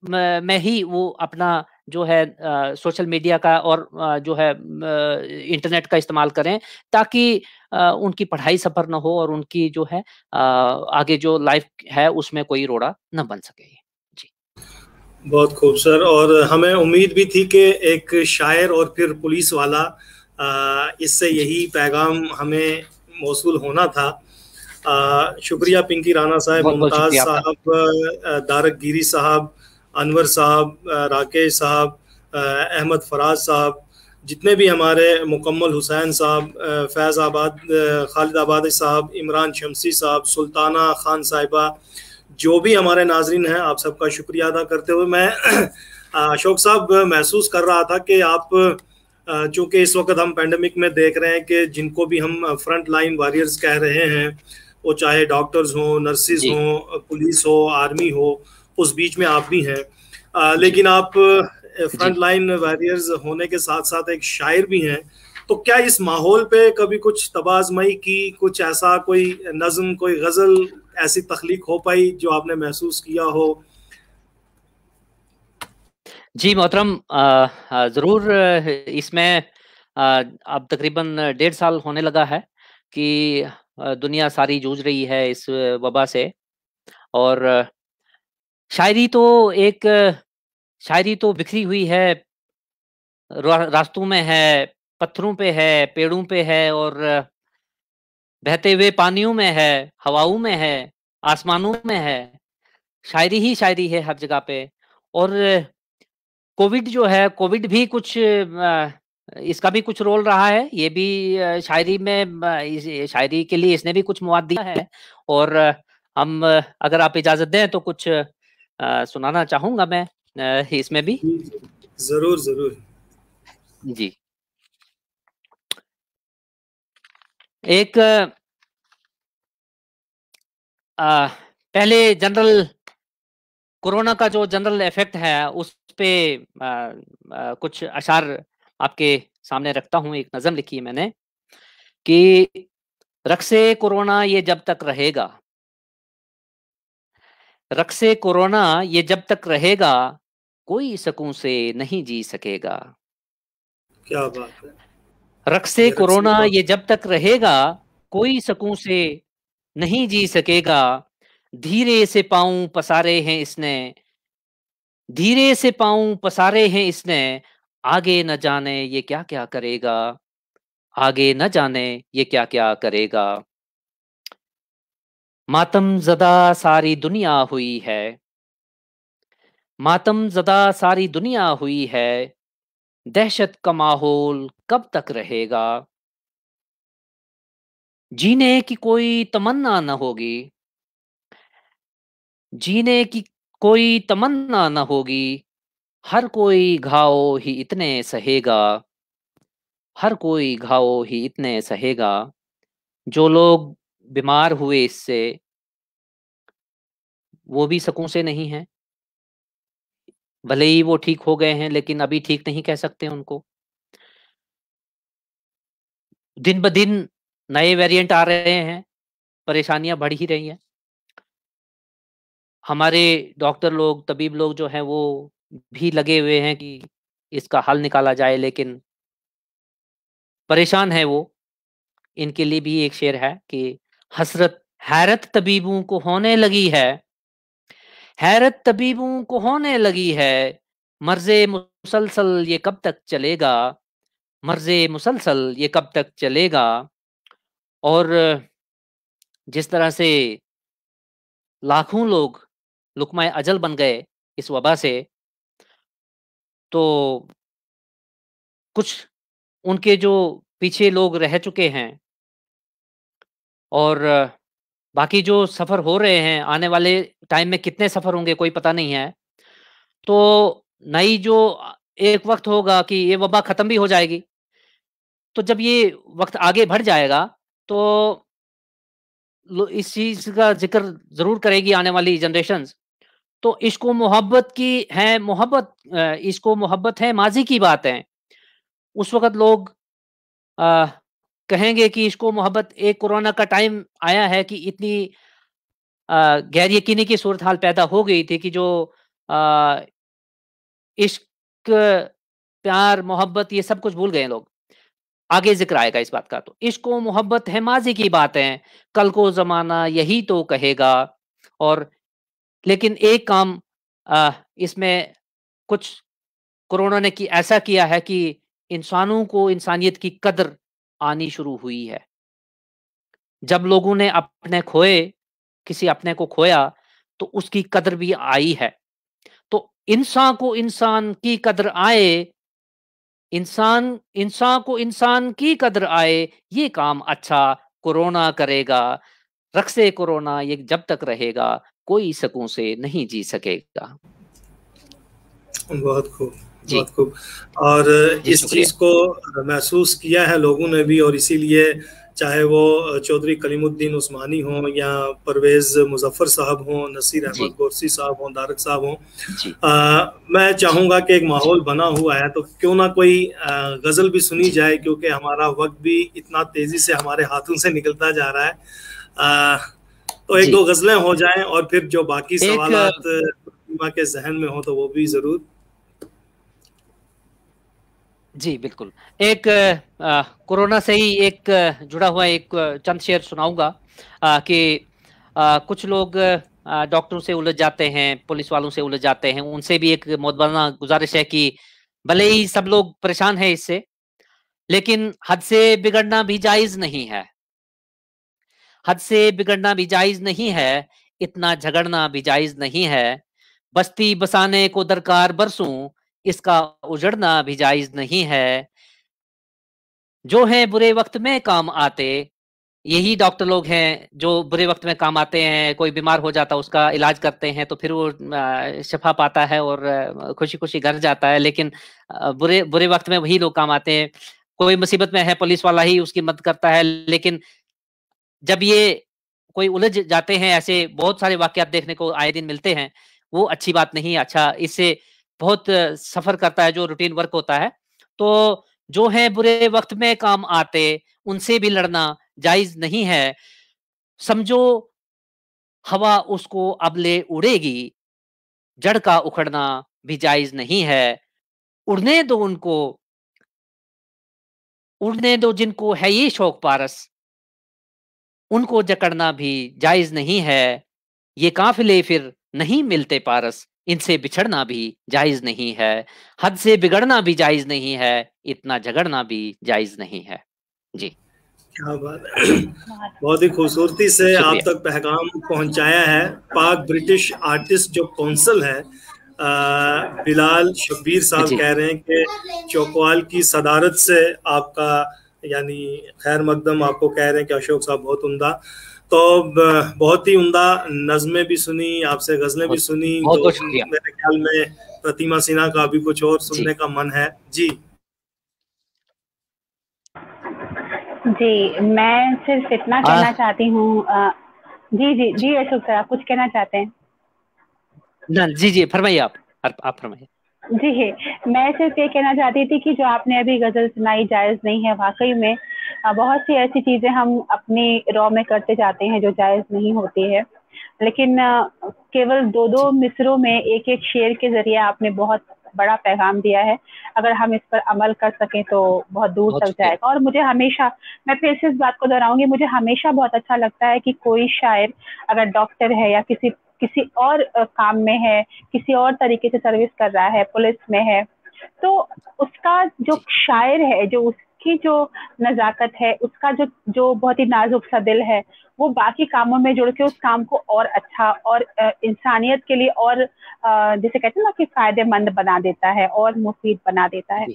में ही वो अपना जो है सोशल मीडिया का और जो है इंटरनेट का इस्तेमाल करें, ताकि उनकी पढ़ाई सफ़र ना हो और उनकी जो है आगे जो लाइफ़ है उसमें कोई रोड़ा ना बन सके। जी। बहुत खूब सर, और हमें उम्मीद भी थी कि एक शायर और फिर पुलिस वाला, इससे यही पैगाम हमें मौसूल होना था। शुक्रिया पिंकी राणा साहब, मुमताज़ साहब, दारक गिरी साहब, अनवर साहब, राकेश साहब, अहमद फराज साहब, जितने भी हमारे, मुकम्मल हुसैन साहब, फैज़ आबाद, खालिद आबादी साहब, इमरान शमसी साहब, सुल्ताना खान साहिबा, जो भी हमारे नाजरीन हैं, आप सबका शुक्रिया अदा करते हुए मैं अशोक साहब महसूस कर रहा था कि आप, चूँकि इस वक्त हम पेंडेमिक में देख रहे हैं कि जिनको भी हम फ्रंट लाइन वॉरियर्स कह रहे हैं, वो चाहे डॉक्टर्स हों, नर्सिस हों, पुलिस हो, आर्मी हो, उस बीच में आप भी हैं, लेकिन आप फ्रंट लाइन वॉरियर्स होने के साथ साथ एक शायर भी हैं। तो क्या इस माहौल पे कभी कुछ तबाज़मई की, कुछ ऐसा कोई नज़म, कोई गज़ल ऐसी तख्लीक हो पाई जो आपने महसूस किया हो? जी मोहतरम, ज़रूर। इसमें अब तकरीबन 1.5 साल होने लगा है कि दुनिया सारी जूझ रही है इस वबा से, और शायरी तो बिखरी हुई है, रास्तों में है, पत्थरों पे है, पेड़ों पे है, और बहते हुए पानियों में है, हवाओं में है, आसमानों में है। शायरी ही शायरी है हर जगह पे। और कोविड जो है, कोविड भी कुछ इसका भी कुछ रोल रहा है। ये भी शायरी में, शायरी के लिए इसने भी कुछ मवाद दिया है, और हम, अगर आप इजाज़त दें तो कुछ सुनाना चाहूँगा मैं इसमें भी। जरूर जरूर जी। एक पहले जनरल कोरोना का जो जनरल इफेक्ट है उस पे कुछ अशार आपके सामने रखता हूँ। एक नज़म लिखी है मैंने कि रक्से कोरोना ये जब तक रहेगा, रक्से कोरोना ये जब तक रहेगा, कोई सुकून से नहीं जी सकेगा। क्या बात है। रक्से ये रक्स कोरोना ये जब तक रहेगा, कोई सुकून से नहीं जी सकेगा। धीरे से पाँव पसारे हैं इसने, धीरे से पाँव पसारे हैं इसने, आगे न जाने ये क्या-क्या करेगा, आगे न जाने ये क्या-क्या करेगा। मातम ज़दा सारी दुनिया हुई है, मातम ज़दा सारी दुनिया हुई है, दहशत का माहौल कब तक रहेगा। जीने की कोई तमन्ना न होगी, जीने की कोई तमन्ना न होगी, हर कोई घाव ही इतने सहेगा, हर कोई घाव ही इतने सहेगा। जो लोग बीमार हुए इससे, वो भी सुकून से नहीं हैं। भले ही वो ठीक हो गए हैं, लेकिन अभी ठीक नहीं कह सकते उनको। दिन-ब-दिन नए वेरिएंट आ रहे हैं, परेशानियाँ बढ़ ही रही हैं। हमारे डॉक्टर लोग, तबीब लोग जो हैं, वो भी लगे हुए हैं कि इसका हल निकाला जाए, लेकिन परेशान हैं वो। इनके लिए भी एक शेर है कि हसरत हैरत तबीबों को होने लगी है, हैरत तबीबों को होने लगी है, मर्ज़े मुसलसल ये कब तक चलेगा, मर्ज़े मुसलसल ये कब तक चलेगा। और जिस तरह से लाखों लोग लुक़मा अजल बन गए इस वबा से, तो कुछ उनके जो पीछे लोग रह चुके हैं और बाकी जो सफ़र हो रहे हैं, आने वाले टाइम में कितने सफ़र होंगे कोई पता नहीं है। तो नई जो एक वक़्त होगा कि ये वबा ख़त्म भी हो जाएगी। तो जब ये वक़्त आगे बढ़ जाएगा, तो लो इस चीज़ का ज़िक्र ज़रूर करेगी आने वाली जनरेशन्स। तो इश्क-ओ मोहब्बत की है मोहब्बत इश्क-ओ मोहब्बत है माज़ी की बात है। उस वक़्त लोग अ, कहेंगे कि इश्क-ओ मोहब्बत एक कोरोना का टाइम आया है कि इतनी गैर यकीनी की सूरत हाल पैदा हो गई थी कि जो अ, इश्क, प्यार, मोहब्बत ये सब कुछ भूल गए लोग। आगे ज़िक्र आएगा इस बात का। तो इश्क-ओ मोहब्बत है माज़ी की बातें, कल को ज़माना यही तो कहेगा। और लेकिन एक काम इसमें कुछ कोरोना ने की ऐसा किया है कि इंसानों को इंसानियत की कदर आनी शुरू हुई है। जब लोगों ने अपने खोए, किसी अपने को खोया, तो उसकी कदर भी आई है। तो इंसान को इंसान की कदर आए, इंसान इंसान को इंसान की कदर आए, ये काम अच्छा कोरोना करेगा। रक्से कोरोना ये जब तक रहेगा, कोई सुकून से नहीं जी सकेगा। बहुत खूब, जी। बहुत खूब। और जी, इस शुक्रिया। चीज़ को महसूस किया है लोगों ने भी, और इसीलिए चाहे वो चौधरी कलीमुद्दीन उस्मानी हों या परवेज़ मुज़फ़्फ़र साहब हों, नसीर जी, अहमद गोरसी साहब हों, दारक साहब हों, जी, मैं जी, चाहूँगा कि एक माहौल बना हुआ है, तो क्यों ना कोई गज़ल भी सुनी जी, जाए, क्योंकि हमारा वक़्त भी इतना तेज़ी से हमारे हाथों से निकलता जा रहा है। अ, तो एक जी। दो गज़लें हो जाएँ, और फिर जो बाकी एक सवालात प्रतिमा के ज़हन में हों, तो वो भी ज़रूर। जी, बिल्कुल। एक कोरोना से ही एक जुड़ा हुआ एक चंद शेर सुनाऊँगा कि कुछ लोग डॉक्टरों से उलझ जाते हैं, पुलिस वालों से उलझ जाते हैं। उनसे भी एक मोहब्बताना गुज़ारिश है कि भले ही सब लोग परेशान हैं इससे, लेकिन हद से बिगड़ना भी जायज़ नहीं है। हद से बिगड़ना भी जायज़ नहीं है, इतना झगड़ना भी जायज़ नहीं है। बस्ती बसाने को दरकार बरसों, इसका उजड़ना भी जायज़ नहीं है। जो हैं बुरे वक़्त में काम आते, यही डॉक्टर लोग हैं जो बुरे वक्त में काम आते हैं। कोई बीमार हो जाता है, उसका इलाज करते हैं, तो फिर वो शफा पाता है और खुशी खुशी घर जाता है। लेकिन बुरे बुरे वक्त में वही लोग काम आते हैं। कोई मुसीबत में है, पुलिस वाला ही उसकी मदद करता है। लेकिन जब ये कोई उलझ जाते हैं, ऐसे बहुत सारे वाकयात देखने को आए दिन मिलते हैं, वो अच्छी बात नहीं। अच्छा, इससे बहुत सफर करता है जो रूटीन वर्क होता है। तो जो है बुरे वक्त में काम आते, उनसे भी लड़ना जायज नहीं है। समझो हवा उसको अबले उड़ेगी, जड़ का उखड़ना भी जायज नहीं है। उड़ने दो उनको, उड़ने दो जिनको है ये शौक पारस, उनको जकड़ना भी जायज नहीं है। ये काफिले फिर नहीं मिलते पारस, इनसे बिछड़ना भी जायज नहीं है। हद से बिगड़ना भी जायज नहीं है, इतना झगड़ना भी जायज नहीं है। जी, क्या बात है। बहुत ही खूबसूरती से आप तक पैगाम पहुंचाया है। पाक ब्रिटिश आर्टिस्ट जो कौंसल है बिलाल शब्बीर साहब कह रहे हैं कि चौकवाल की सदारत से आपका यानी खैर मकदम आपको कह रहे हैं कि अशोक साहब बहुत उम्दा। तो बहुत ही उम्दा नज़में भी सुनी आपसे, गजलें भी सुनी। तो मेरे ख्याल में प्रतिमा सिन्हा का भी कुछ और सुनने का मन है। जी जी, मैं सिर्फ इतना कहना चाहती हूँ। जी जी जी अशोक सर, आप कुछ कहना चाहते हैं? जी जी फरमाइए, आप फरमाइए। जी, मैं सिर्फ ये कहना चाहती थी कि जो आपने अभी गजल सुनाई जायज नहीं है। वाकई में बहुत सी ऐसी चीजें हम अपनी रॉ में करते जाते हैं जो जायज नहीं होती है। लेकिन केवल दो दो मिसरों में एक एक शेर के जरिए आपने बहुत बड़ा पैगाम दिया है। अगर हम इस पर अमल कर सकें तो बहुत दूर तक जाएगा। और मुझे हमेशा, मैं फिर से इस बात को दोहराऊंगी, मुझे हमेशा बहुत अच्छा लगता है कि कोई शायर अगर डॉक्टर है या किसी किसी और काम में है, किसी और तरीके से सर्विस कर रहा है, पुलिस में है, तो उसका जो शायर है, जो उसकी जो नजाकत है, उसका जो जो बहुत ही नाजुक सा दिल है, वो बाकी कामों में जुड़ के उस काम को और अच्छा और इंसानियत के लिए और जैसे कहते हैं ना कि फायदेमंद बना देता है और मुफीद बना देता है।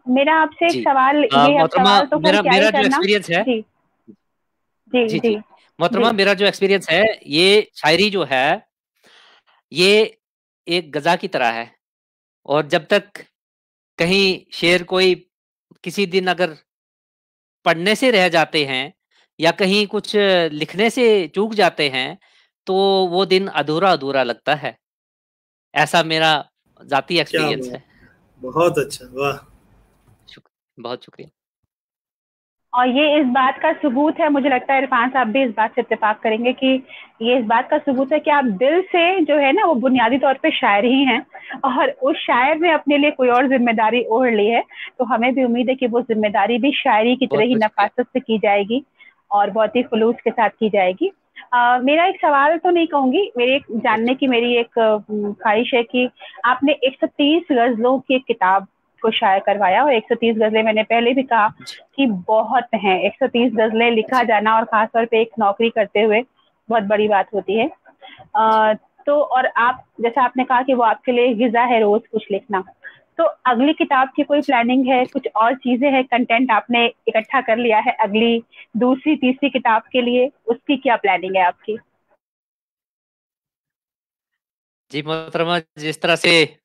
मेरा आपसे एक सवाल ये है, सवाल तो खैर क्या ही करना। जी जी जी मोहतरमा, मेरा जो एक्सपीरियंस है, ये शायरी जो है ये एक गजा की तरह है। और जब तक कहीं शेर कोई किसी दिन अगर पढ़ने से रह जाते हैं या कहीं कुछ लिखने से चूक जाते हैं, तो वो दिन अधूरा अधूरा लगता है। ऐसा मेरा जाती एक्सपीरियंस है। बहुत अच्छा, वाह, बहुत शुक्रिया। और ये इस बात का सबूत है, मुझे लगता है इरफान साहब भी इस बात से इत्तेफाक करेंगे कि ये इस बात का सबूत है कि आप दिल से जो है ना वो बुनियादी तौर पे शायर ही हैं, और उस शायर ने अपने लिए कोई और जिम्मेदारी ओढ़ ली है। तो हमें भी उम्मीद है कि वो जिम्मेदारी भी शायरी की तरह ही नफासत से की जाएगी और बहुत ही खुलूस के साथ की जाएगी। मेरा एक सवाल तो नहीं कहूंगी, मेरे एक जानने की मेरी एक ख्वाहिश है कि आपने 130 गजलों की किताब को शाया करवाया, और 130 गजलें मैंने पहले भी कहा कि बहुत हैं। 130 गजलें लिखा जाना और खासतौर पे एक नौकरी करते हुए बहुत बड़ी बात होती है। तो और आप जैसा आपने कहा कि वो आपके लिए गिजा है रोज कुछ लिखना, तो अगली किताब की कोई प्लानिंग है? कुछ और चीजें हैं, कंटेंट आपने इकट्ठा कर लिया है अगली दूसरी तीसरी किताब के लिए, उसकी क्या प्लानिंग है आपकी? जी मोहतरमा, जिस तरह से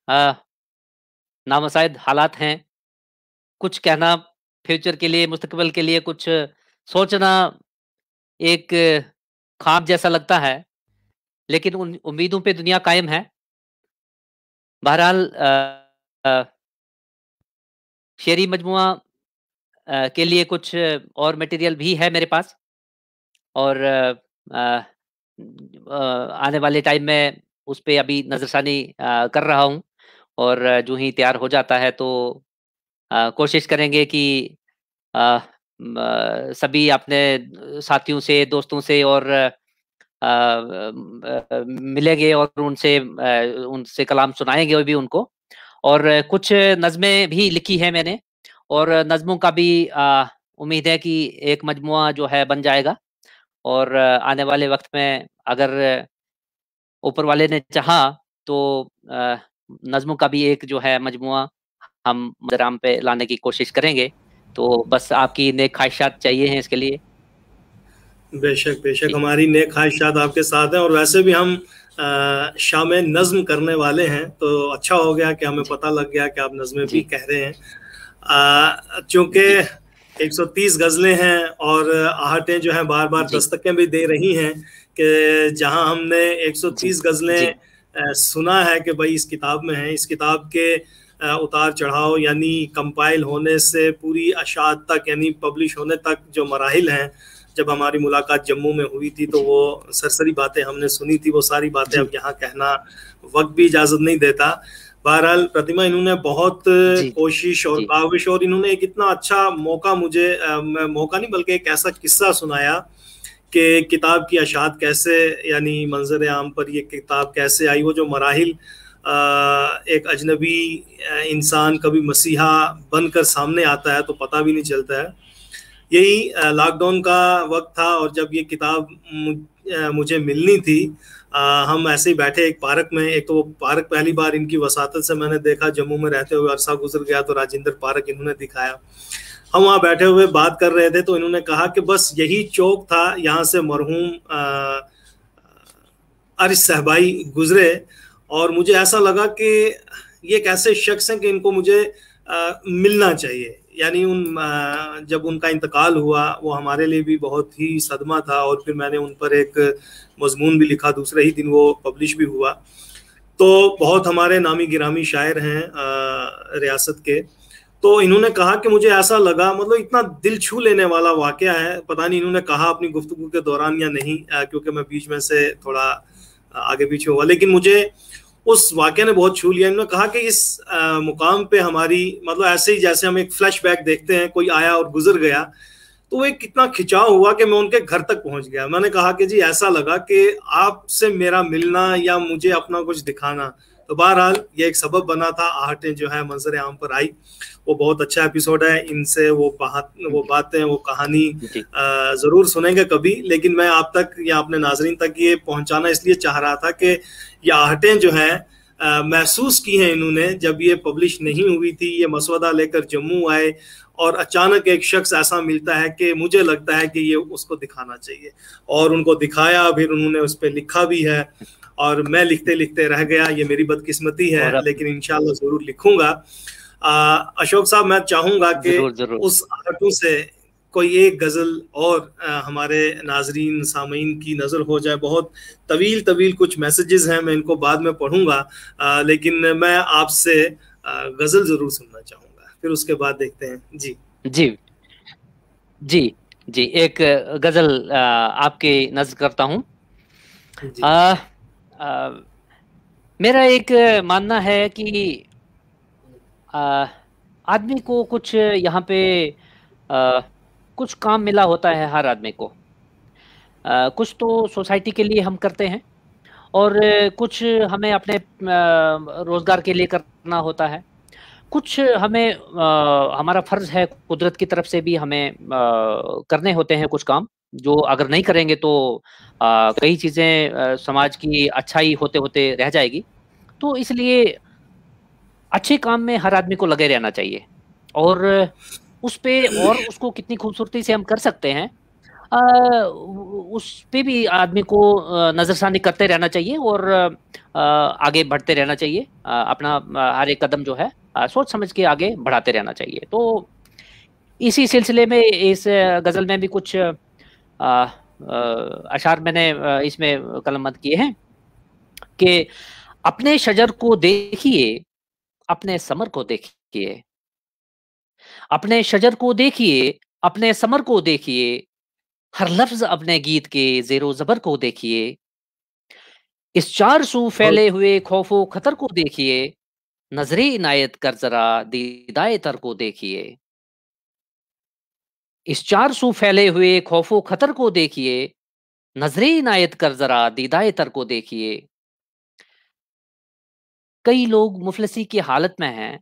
नामुसाइद हालात हैं, कुछ कहना फ्यूचर के लिए, मुस्तकबिल के लिए कुछ सोचना एक ख्वाब जैसा लगता है, लेकिन उन उम्मीदों पे दुनिया कायम है। बहरहाल शेरी मजमुआ के लिए कुछ और मटेरियल भी है मेरे पास, और आने वाले टाइम में उस पे अभी नज़रसानी कर रहा हूँ। और जो ही तैयार हो जाता है तो कोशिश करेंगे कि सभी अपने साथियों से, दोस्तों से और मिलेंगे और उनसे उनसे कलाम सुनाएंगे भी उनको। और कुछ नज़में भी लिखी है मैंने, और नज़मों का भी उम्मीद है कि एक मजमुआ जो है बन जाएगा। और आने वाले वक्त में अगर ऊपर वाले ने चाहा तो नज़मों का भी एक जो है मजमुआ हम मंजर आम पे लाने की कोशिश करेंगे। तो बस आपकी नेक ख्वाहिशात चाहिए हैं इसके लिए। बेशक बेशक, हमारी नेक ख्वाहिशात आपके साथ हैं। और वैसे भी हम शाम नज्म करने वाले हैं, तो अच्छा हो गया कि हमें पता लग गया कि आप नज्में भी कह रहे हैं। चूंकि 130 गजलें हैं और आहटें जो हैं बार बार दस्तकें भी दे रही हैं कि जहां हमने 130 गजलें सुना है कि भाई इस किताब में है, इस किताब के उतार चढ़ाव यानी कंपाइल होने से पूरी अशात तक यानी पब्लिश होने तक जो मराहिल हैं, जब हमारी मुलाकात जम्मू में हुई थी तो वो सरसरी बातें हमने सुनी थी, वो सारी बातें अब यहाँ कहना वक्त भी इजाजत नहीं देता। बहरहाल प्रतिमा, इन्होंने बहुत कोशिश और काविश, और इन्होंने एक इतना अच्छा मौका मुझे मौका नहीं बल्कि एक ऐसा किस्सा सुनाया कि किताब की अशात कैसे यानी मंजर आम पर ये किताब कैसे आई। वो जो मराहिल एक अजनबी इंसान कभी मसीहा बनकर सामने आता है तो पता भी नहीं चलता है। यही लॉकडाउन का वक्त था और जब ये किताब मुझे मिलनी थी, हम ऐसे ही बैठे एक पार्क में। एक तो वो पार्क पहली बार इनकी वसातत से मैंने देखा, जम्मू में रहते हुए अरसा गुजर गया तो राजेंद्र पार्क इन्होंने दिखाया। हम वहाँ बैठे हुए बात कर रहे थे तो इन्होंने कहा कि बस यही चौक था, यहाँ से मरहूम अरिश सहबाई गुजरे, और मुझे ऐसा लगा कि ये एक ऐसे शख्स हैं कि इनको मुझे मिलना चाहिए। यानी जब उनका इंतकाल हुआ वो हमारे लिए भी बहुत ही सदमा था, और फिर मैंने उन पर एक मजमून भी लिखा, दूसरे ही दिन वो पब्लिश भी हुआ। तो बहुत हमारे नामी गिरामी शायर हैं रियासत के। तो इन्होंने कहा कि मुझे ऐसा लगा, मतलब इतना दिल छू लेने वाला वाकया है, पता नहीं इन्होंने कहा अपनी गुफ्तगू के दौरान या नहीं, क्योंकि मैं बीच में से थोड़ा आगे पीछे हुआ, लेकिन मुझे उस वाकये ने बहुत छू लिया। इन्होंने कहा कि इस मुकाम पे हमारी, मतलब ऐसे ही जैसे हम एक फ्लैशबैक देखते हैं, कोई आया और गुजर गया, तो एक कितना खिंचाव हुआ कि मैं उनके घर तक पहुंच गया। मैंने कहा कि जी ऐसा लगा कि आपसे मेरा मिलना या मुझे अपना कुछ दिखाना। तो बहरहाल ये एक सबब बना था, आहटें जो है मंजर आम पर आई। वो बहुत अच्छा एपिसोड है, इनसे वो बातें, वो कहानी जरूर सुनेंगे कभी। लेकिन मैं आप तक या अपने नाजरीन तक ये पहुंचाना इसलिए चाह रहा था कि ये आहटें जो है महसूस की हैं इन्होंने जब ये पब्लिश नहीं हुई थी। ये मसवदा लेकर जम्मू आए और अचानक एक शख्स ऐसा मिलता है कि मुझे लगता है कि ये उसको दिखाना चाहिए, और उनको दिखाया, फिर उन्होंने उस पर लिखा भी है। और मैं लिखते लिखते रह गया, ये मेरी बदकिस्मती है, लेकिन इंशाल्लाह जरूर लिखूंगा। अशोक साहब, मैं चाहूंगा कि उस आहटों से कोई एक गजल और हमारे नाजरीन सामीन की नजर हो जाए। बहुत तवील तवील कुछ मैसेजेस हैं, मैं इनको बाद में पढ़ूंगा, लेकिन मैं आपसे गजल जरूर सुनना चाहूंगा, फिर उसके बाद देखते हैं। जी जी जी जी, एक गजल आपके नज़र करता हूँ। मेरा एक मानना है कि आदमी को कुछ यहाँ पे कुछ काम मिला होता है हर आदमी को। कुछ तो सोसाइटी के लिए हम करते हैं और कुछ हमें अपने रोजगार के लिए करना होता है। कुछ हमें हमारा फर्ज है, कुदरत की तरफ से भी हमें करने होते हैं कुछ काम, जो अगर नहीं करेंगे तो कई चीज़ें समाज की अच्छाई होते होते रह जाएगी। तो इसलिए अच्छे काम में हर आदमी को लगे रहना चाहिए, और उस पे और उसको कितनी खूबसूरती से हम कर सकते हैं उस पे भी आदमी को नज़रसानी करते रहना चाहिए और आगे बढ़ते रहना चाहिए। अपना हर एक कदम जो है सोच समझ के आगे बढ़ाते रहना चाहिए। तो इसी सिलसिले में इस गज़ल में भी कुछ अशार मैंने इसमें कलमबंद किए हैं कि अपने शजर को देखिए, अपने समर को देखिए, अपने शजर को देखिए, अपने समर को देखिए, हर लफ्ज अपने गीत के ज़ेरो ज़बर को देखिए। इस चार सू फैले हुए खौफो खतर को देखिए, नजरे इनायत कर जरा दीदाए तर को देखिए। इस चार सू फैले हुए खौफो खतर को देखिए, नजरे इनायत कर जरा दीदाए तर को देखिए। कई लोग मुफलसी की हालत में हैं,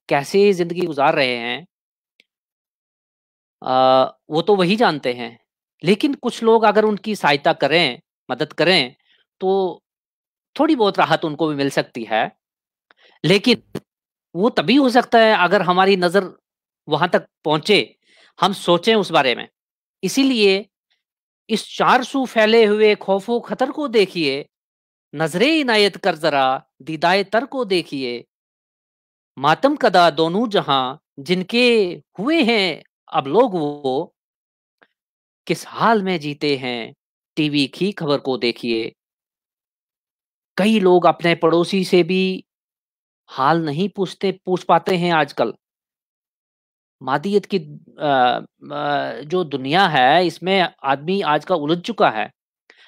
कैसे जिंदगी गुजार रहे हैं वो तो वही जानते हैं। लेकिन कुछ लोग अगर उनकी सहायता करें, मदद करें, तो थोड़ी बहुत राहत उनको भी मिल सकती है। लेकिन वो तभी हो सकता है अगर हमारी नज़र वहाँ तक पहुँचे, हम सोचें उस बारे में। इसीलिए इस चारसू फैले हुए खौफो खतर को देखिए, नजरे इनायत कर जरा दीदाए तर को देखिए। मातम कदा दोनों जहां जिनके हुए हैं अब लोग वो, किस हाल में जीते हैं टीवी की खबर को देखिए। कई लोग अपने पड़ोसी से भी हाल नहीं पूछ पाते हैं आजकल। मादियत की जो दुनिया है इसमें आदमी आज का उलझ चुका है।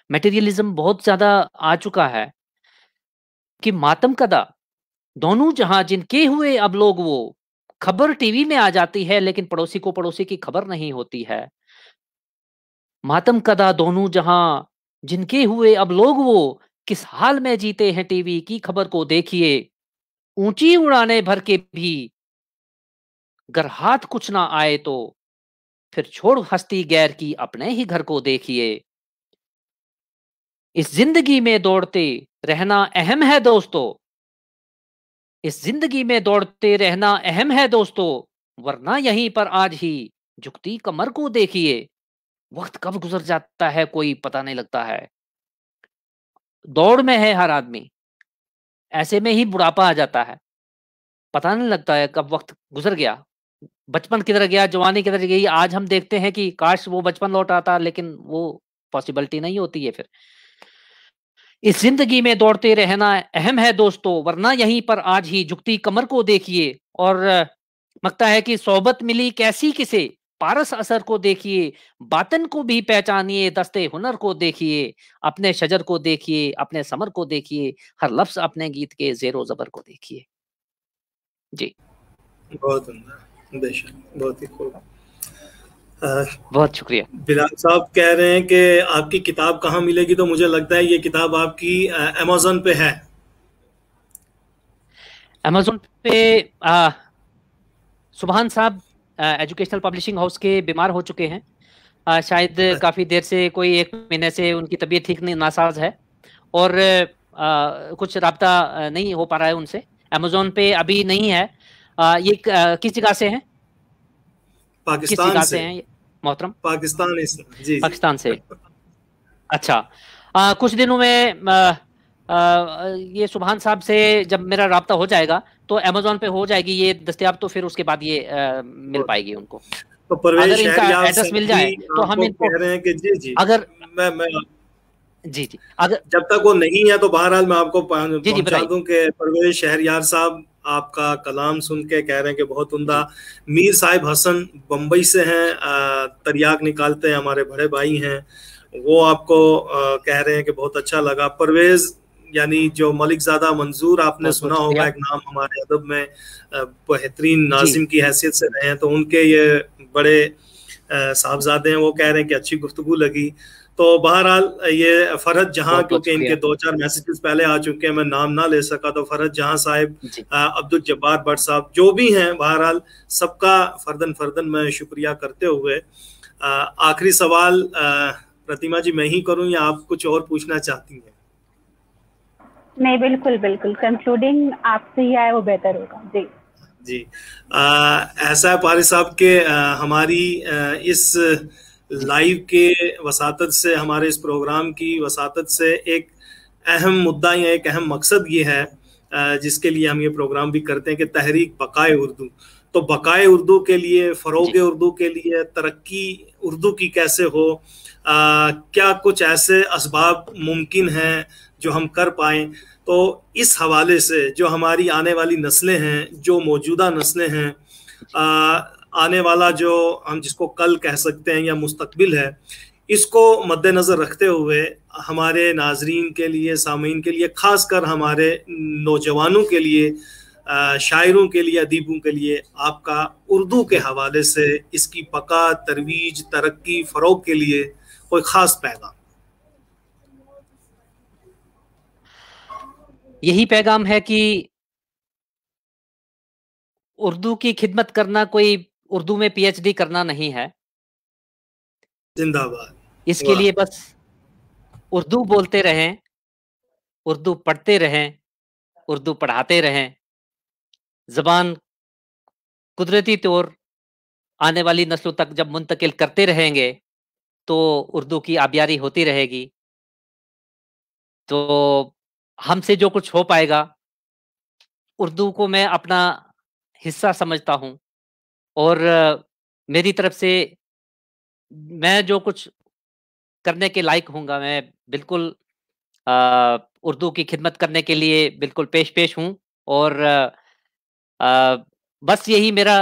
मटेरियलिज्म बहुत ज्यादा आ चुका है कि मातम कदा दोनों जहां जिनके हुए अब लोग वो, खबर टीवी में आ जाती है लेकिन पड़ोसी को पड़ोसी की खबर नहीं होती है। मातम कदा दोनों जहां जिनके हुए अब लोग वो, किस हाल में जीते हैं टीवी की खबर को देखिए। ऊंची उड़ाने भर के भी गर हाथ कुछ ना आए तो, फिर छोड़ हस्ती गैर की अपने ही घर को देखिए। इस जिंदगी में दौड़ते रहना अहम है दोस्तों, इस जिंदगी में दौड़ते रहना अहम है दोस्तों, वरना यहीं पर आज ही झुकती कमर को देखिए। वक्त कब गुजर जाता है कोई पता नहीं लगता है। दौड़ में है हर आदमी, ऐसे में ही बुढ़ापा आ जाता है, पता नहीं लगता है कब वक्त गुजर गया। बचपन किधर गया, जवानी किधर गई। आज हम देखते हैं कि काश वो बचपन लौट आता, लेकिन वो पॉसिबिलिटी नहीं होती है फिर। इस जिंदगी में दौड़ते रहना अहम है दोस्तों, वरना यहीं पर आज ही झुकती कमर को देखिए। और लगता है कि सोबत मिली कैसी किसे, पारस असर को देखिए। बातन को भी पहचानिए, दस्ते हुनर को देखिए। अपने शजर को देखिए, अपने समर को देखिए। हर लफ्ज अपने गीत के जेरो जबर को देखिए। जी बहुत उम्दा, बेशक, बहुत ही खूब। बहुत शुक्रिया। बिलाल साहब कह रहे हैं कि आपकी किताब कहाँ मिलेगी, तो मुझे लगता है ये किताब आपकी अमेज़न पे है। अमेज़न पे सुभान साहब एजुकेशनल पब्लिशिंग हाउस के बीमार हो चुके हैं। शायद काफी देर से, कोई 1 महीने से उनकी तबीयत ठीक नहीं, नासाज है और कुछ राब्ता नहीं हो पा रहा है उनसे। अमेज़न पे अभी नहीं है। ये किस जगह से हैं? किस पाकिस्तान जगह से से हैं मोहतरम? पाकिस्तान जी पाकिस्तान से। अच्छा, कुछ दिनों में ये सुभान साहब से जब मेरा राब्ता हो जाएगा तो अमेज़न पे हो जाएगी ये दस्तयाब, तो फिर उसके बाद ये मिल पाएगी उनको। तो परवेज अगर इनका शहरयार एड्रेस साहब मिल जाए भी तो हम आपको इनको, कह रहे हैं कि जी जी, अगर मैं जी अगर जब तक वो नहीं है तो बहरहाल मैं आपको जी पहुंचा दूं कि परवेज शहरयार साहब आपका कलाम सुन के कह रहे हैं कि बहुत उम्दा। मीर साहिब हसन बम्बई से हैं, तरियाक निकालते हैं, हमारे बड़े भाई हैं, वो आपको कह रहे हैं कि बहुत अच्छा लगा। परवेज यानी जो मलिक ज़ादा मंजूर आपने बहुत सुना बहुत होगा, शुक्रिया। एक नाम हमारे अदब में बेहतरीन जी नाजिम की हैसियत से रहे हैं, तो उनके ये बड़े साहबजादे हैं, वो कह रहे हैं कि अच्छी गुफ्तगू लगी। तो बहरहाल ये फरहत जहां, बहुत बहुत क्योंकि इनके शुक्रिया। 2-4 मैसेजेस पहले आ चुके हैं, मैं नाम ना ले सका, तो फरहत जहां साहिब, जी अब्दुल जब्बार भट्ट साहब, जो भी हैं, बहरहाल सबका फर्दन फर्दन मैं शुक्रिया करते हुए आखिरी सवाल प्रतिमा जी मैं ही करूं या आप कुछ और पूछना चाहती हैं? नहीं, बिल्कुल बिल्कुल, कंक्लूडिंग आपसे ही आए वो बेहतर होगा। जी जी, ऐसा है पारिस साहब के हमारी इस लाइव के वसातत से, हमारे इस प्रोग्राम की वसातत से एक अहम मुद्दा या एक अहम मकसद ये है जिसके लिए हम ये प्रोग्राम भी करते हैं कि तहरीक बकाए उर्दू। तो बकाए उर्दू के लिए, फ़रोग उर्दू के लिए, तरक्की उर्दू की कैसे हो, क्या कुछ ऐसे असबाब मुमकिन हैं जो हम कर पाएँ। तो इस हवाले से जो हमारी आने वाली नस्लें हैं, जो मौजूदा नस्लें हैं, आने वाला जो हम जिसको कल कह सकते हैं या मुस्तकबिल है, इसको मद्देनज़र रखते हुए हमारे नाजरीन के लिए, सामीन के लिए, ख़ासकर हमारे नौजवानों के लिए, शायरों के लिए, अदीबों के लिए आपका उर्दू के हवाले से इसकी बका, तरवीज, तरक्की, फ़रोग के लिए कोई ख़ास पैगाम? यही पैगाम है कि उर्दू की खिदमत करना कोई उर्दू में पीएचडी करना नहीं है। जिंदाबाद। इसके वाह। लिए बस उर्दू बोलते रहें, उर्दू पढ़ते रहें, उर्दू पढ़ाते रहें। ज़बान कुदरती तौर आने वाली नस्लों तक जब मुंतकिल करते रहेंगे तो उर्दू की आबियारी होती रहेगी। तो हमसे जो कुछ हो पाएगा, उर्दू को मैं अपना हिस्सा समझता हूँ और मेरी तरफ से मैं जो कुछ करने के लायक हूँगा, मैं बिल्कुल उर्दू की खिदमत करने के लिए बिल्कुल पेश हूँ। और बस यही मेरा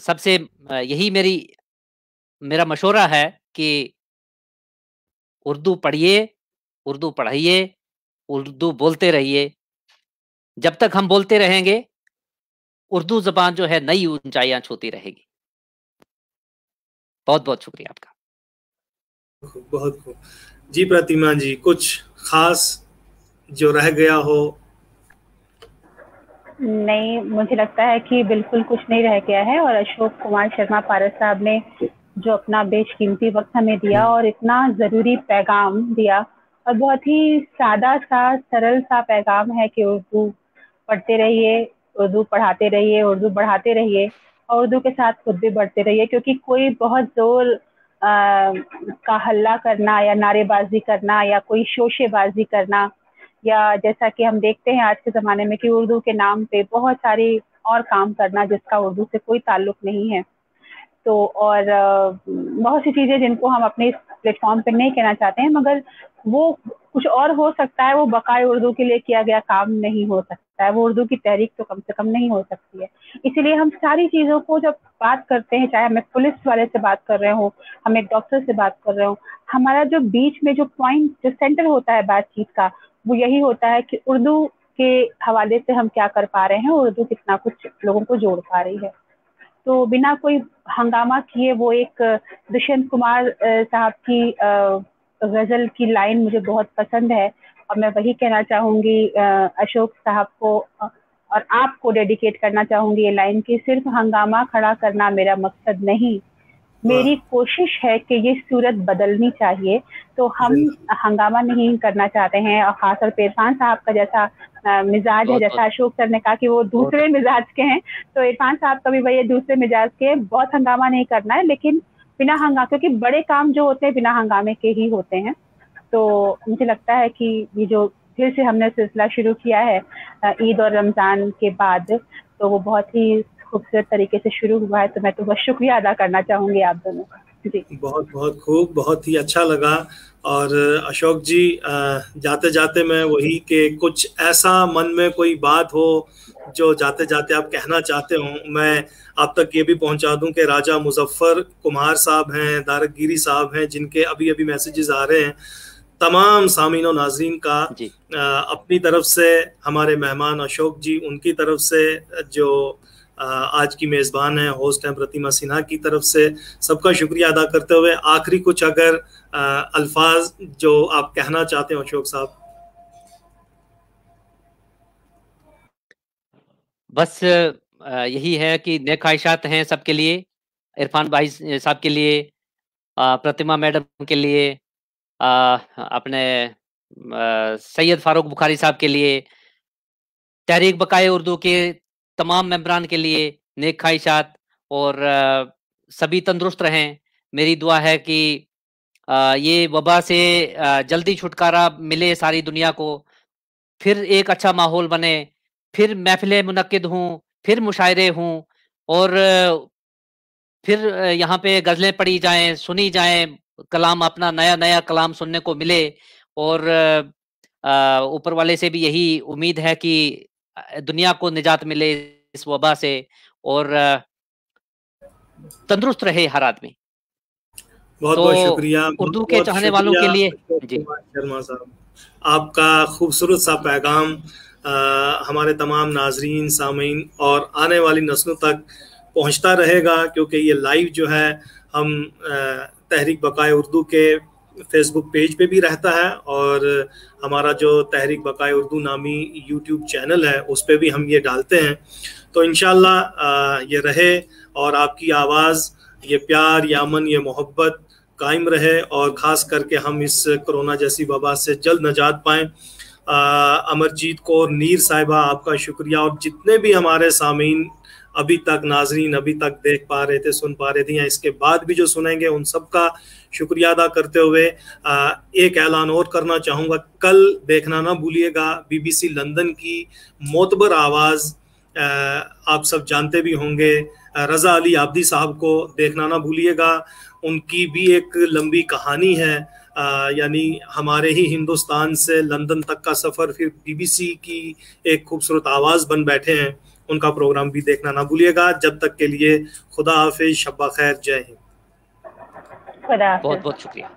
सबसे यही मेरा मशवरा है कि उर्दू पढ़िए, उर्दू पढ़ाइए, उर्दू बोलते रहिए। जब तक हम बोलते रहेंगे, उर्दू ज़बान जो है नई ऊँचाइयाँ छूती रहेगी। बहुत-बहुत शुक्रिया आपका। बहुत खूब। जी प्रतिमा जी, कुछ खास जो रह गया हो? नहीं, मुझे लगता है कि बिल्कुल कुछ नहीं रह गया है, और अशोक कुमार शर्मा पारस साहब ने जो अपना बेशकीमती वक्त हमें दिया और इतना ज़रूरी पैगाम दिया, और बहुत ही सादा सा सरल सा पैगाम है कि उर्दू पढ़ते रहिए, उर्दू पढ़ाते रहिए, उर्दू बढ़ाते रहिए, और उर्दू के साथ खुद भी बढ़ते रहिए। क्योंकि कोई बहुत जोर का हल्ला करना या नारेबाजी करना या कोई शोशेबाजी करना, या जैसा कि हम देखते हैं आज के ज़माने में कि उर्दू के नाम पे बहुत सारी और काम करना जिसका उर्दू से कोई ताल्लुक नहीं है। तो और बहुत सी चीज़ें जिनको हम अपने इस प्लेटफॉर्म पे नहीं कहना चाहते हैं, मगर वो कुछ और हो सकता है, वो बकाए उर्दू के लिए किया गया काम नहीं हो सकता है, वो उर्दू की तहरीक तो कम से कम नहीं हो सकती है। इसीलिए हम सारी चीज़ों को जब बात करते हैं, चाहे मैं पुलिस वाले से बात कर रहे हूँ, हम एक डॉक्टर से बात कर रहे हूँ, हमारा जो बीच में जो पॉइंट, जो सेंटर होता है बातचीत का, वो यही होता है कि उर्दू के हवाले से हम क्या कर पा रहे हैं, उर्दू कितना कुछ लोगों को जोड़ पा रही है। तो बिना कोई हंगामा किए, वो एक दुष्यंत कुमार साहब की गजल की लाइन मुझे बहुत पसंद है, और मैं वही कहना चाहूंगी अशोक साहब को, और आपको डेडिकेट करना चाहूंगी ये लाइन कि सिर्फ हंगामा खड़ा करना मेरा मकसद नहीं, मेरी कोशिश है कि ये सूरत बदलनी चाहिए। तो हम हंगामा नहीं करना चाहते हैं, और खासतौर पे इरफान साहब का जैसा मिजाज है, जैसा अशोक सर ने कहा कि वो दूसरे मिजाज के हैं, तो इरफान साहब का भी वही दूसरे मिजाज के, बहुत हंगामा नहीं करना है, लेकिन बिना हंगामा, क्योंकि बड़े काम जो होते हैं बिना हंगामे के ही होते हैं। तो मुझे लगता है कि ये जो फिर से हमने सिलसिला शुरू किया है ईद और रमज़ान के बाद, तो वो बहुत ही खूबसूरत तरीके से शुरू हुआ है। तो मैं तो बस शुक्रिया अदा करना चाहूंगी आप दोनों का। जी, बहुत बहुत खूब, बहुत ही अच्छा लगा। और अशोक जी, जाते जाते मैं वही कि कुछ ऐसा मन में कोई बात हो जो जाते जाते आप कहना चाहते हो, मैं आप तक ये भी पहुंचा दूं कि राजा मुजफ्फर कुमार साहब हैं, दारकगिरी साहब हैं, जिनके अभी अभी मैसेजेस आ रहे हैं। तमाम सामीन और नाजरीन का अपनी तरफ से, हमारे मेहमान अशोक जी, उनकी तरफ से, जो आज की मेज़बान है, होस्ट हैं प्रतिमा सिन्हा की तरफ से, सबका शुक्रिया अदा करते हुए आखिरी कुछ अगर अल्फाज जो आप कहना चाहते हो अशोक साहब। बस यही है कि नेक ख्वाहिशात हैं सबके लिए, इरफान भाई साहब के लिए, प्रतिमा मैडम के लिए, अपने सैयद फारूक बुखारी साहब के लिए, तहरीक बकाए उर्दू के तमाम मेंबरान के लिए नेक ख्वाहिशात, और सभी तंदुरुस्त रहें। मेरी दुआ है कि ये वबा से जल्दी छुटकारा मिले सारी दुनिया को, फिर एक अच्छा माहौल बने, फिर महफ़िलें मुनक्किद हों, फिर मुशायरे हों, और फिर यहाँ पे गज़लें पढ़ी जाएँ, सुनी जाएँ, कलाम, अपना नया-नया कलाम सुनने को मिले। और ऊपर वाले से भी यही उम्मीद है कि दुनिया को निजात मिले इस वबा से, और तंदुरुस्त रहे हर आदमी। बहुत तो बहुत शुक्रिया, उर्दू के चाहने वालों के लिए जी, शर्मा साहब, आपका खूबसूरत सा पैगाम हमारे तमाम नाजरीन, सामीन और आने वाली नस्लों तक पहुंचता रहेगा, क्योंकि ये लाइव जो है हम तहरीक बकाए उर्दू के फेसबुक पेज पे भी रहता है, और हमारा जो तहरीक बकाए उर्दू नामी यूट्यूब चैनल है उस पे भी हम ये डालते हैं। तो इंशाल्लाह ये रहे, और आपकी आवाज़, ये प्यार, ये अमन, ये मोहब्बत कायम रहे, और ख़ास करके हम इस कोरोना जैसी वबा से जल्द निजात पाएँ। अमरजीत कौर नीर साहिबा, आपका शुक्रिया, और जितने भी हमारे सामीन अभी तक नाजरीन अभी तक देख पा रहे थे, सुन पा रहे थे, या इसके बाद भी जो सुनेंगे, उन सब का शुक्रिया अदा करते हुए एक ऐलान और करना चाहूँगा। कल देखना ना भूलिएगा BBC लंदन की मोतबर आवाज़, आप सब जानते भी होंगे, रज़ा अली आब्दी साहब को देखना ना भूलिएगा। उनकी भी एक लंबी कहानी है, यानी हमारे ही हिंदुस्तान से लंदन तक का सफ़र, फिर BBC की एक खूबसूरत आवाज़ बन बैठे हैं। उनका प्रोग्राम भी देखना ना भूलिएगा। जब तक के लिए खुदा हाफिज, शब्बा खैर, जय हिंद। बहुत बहुत शुक्रिया।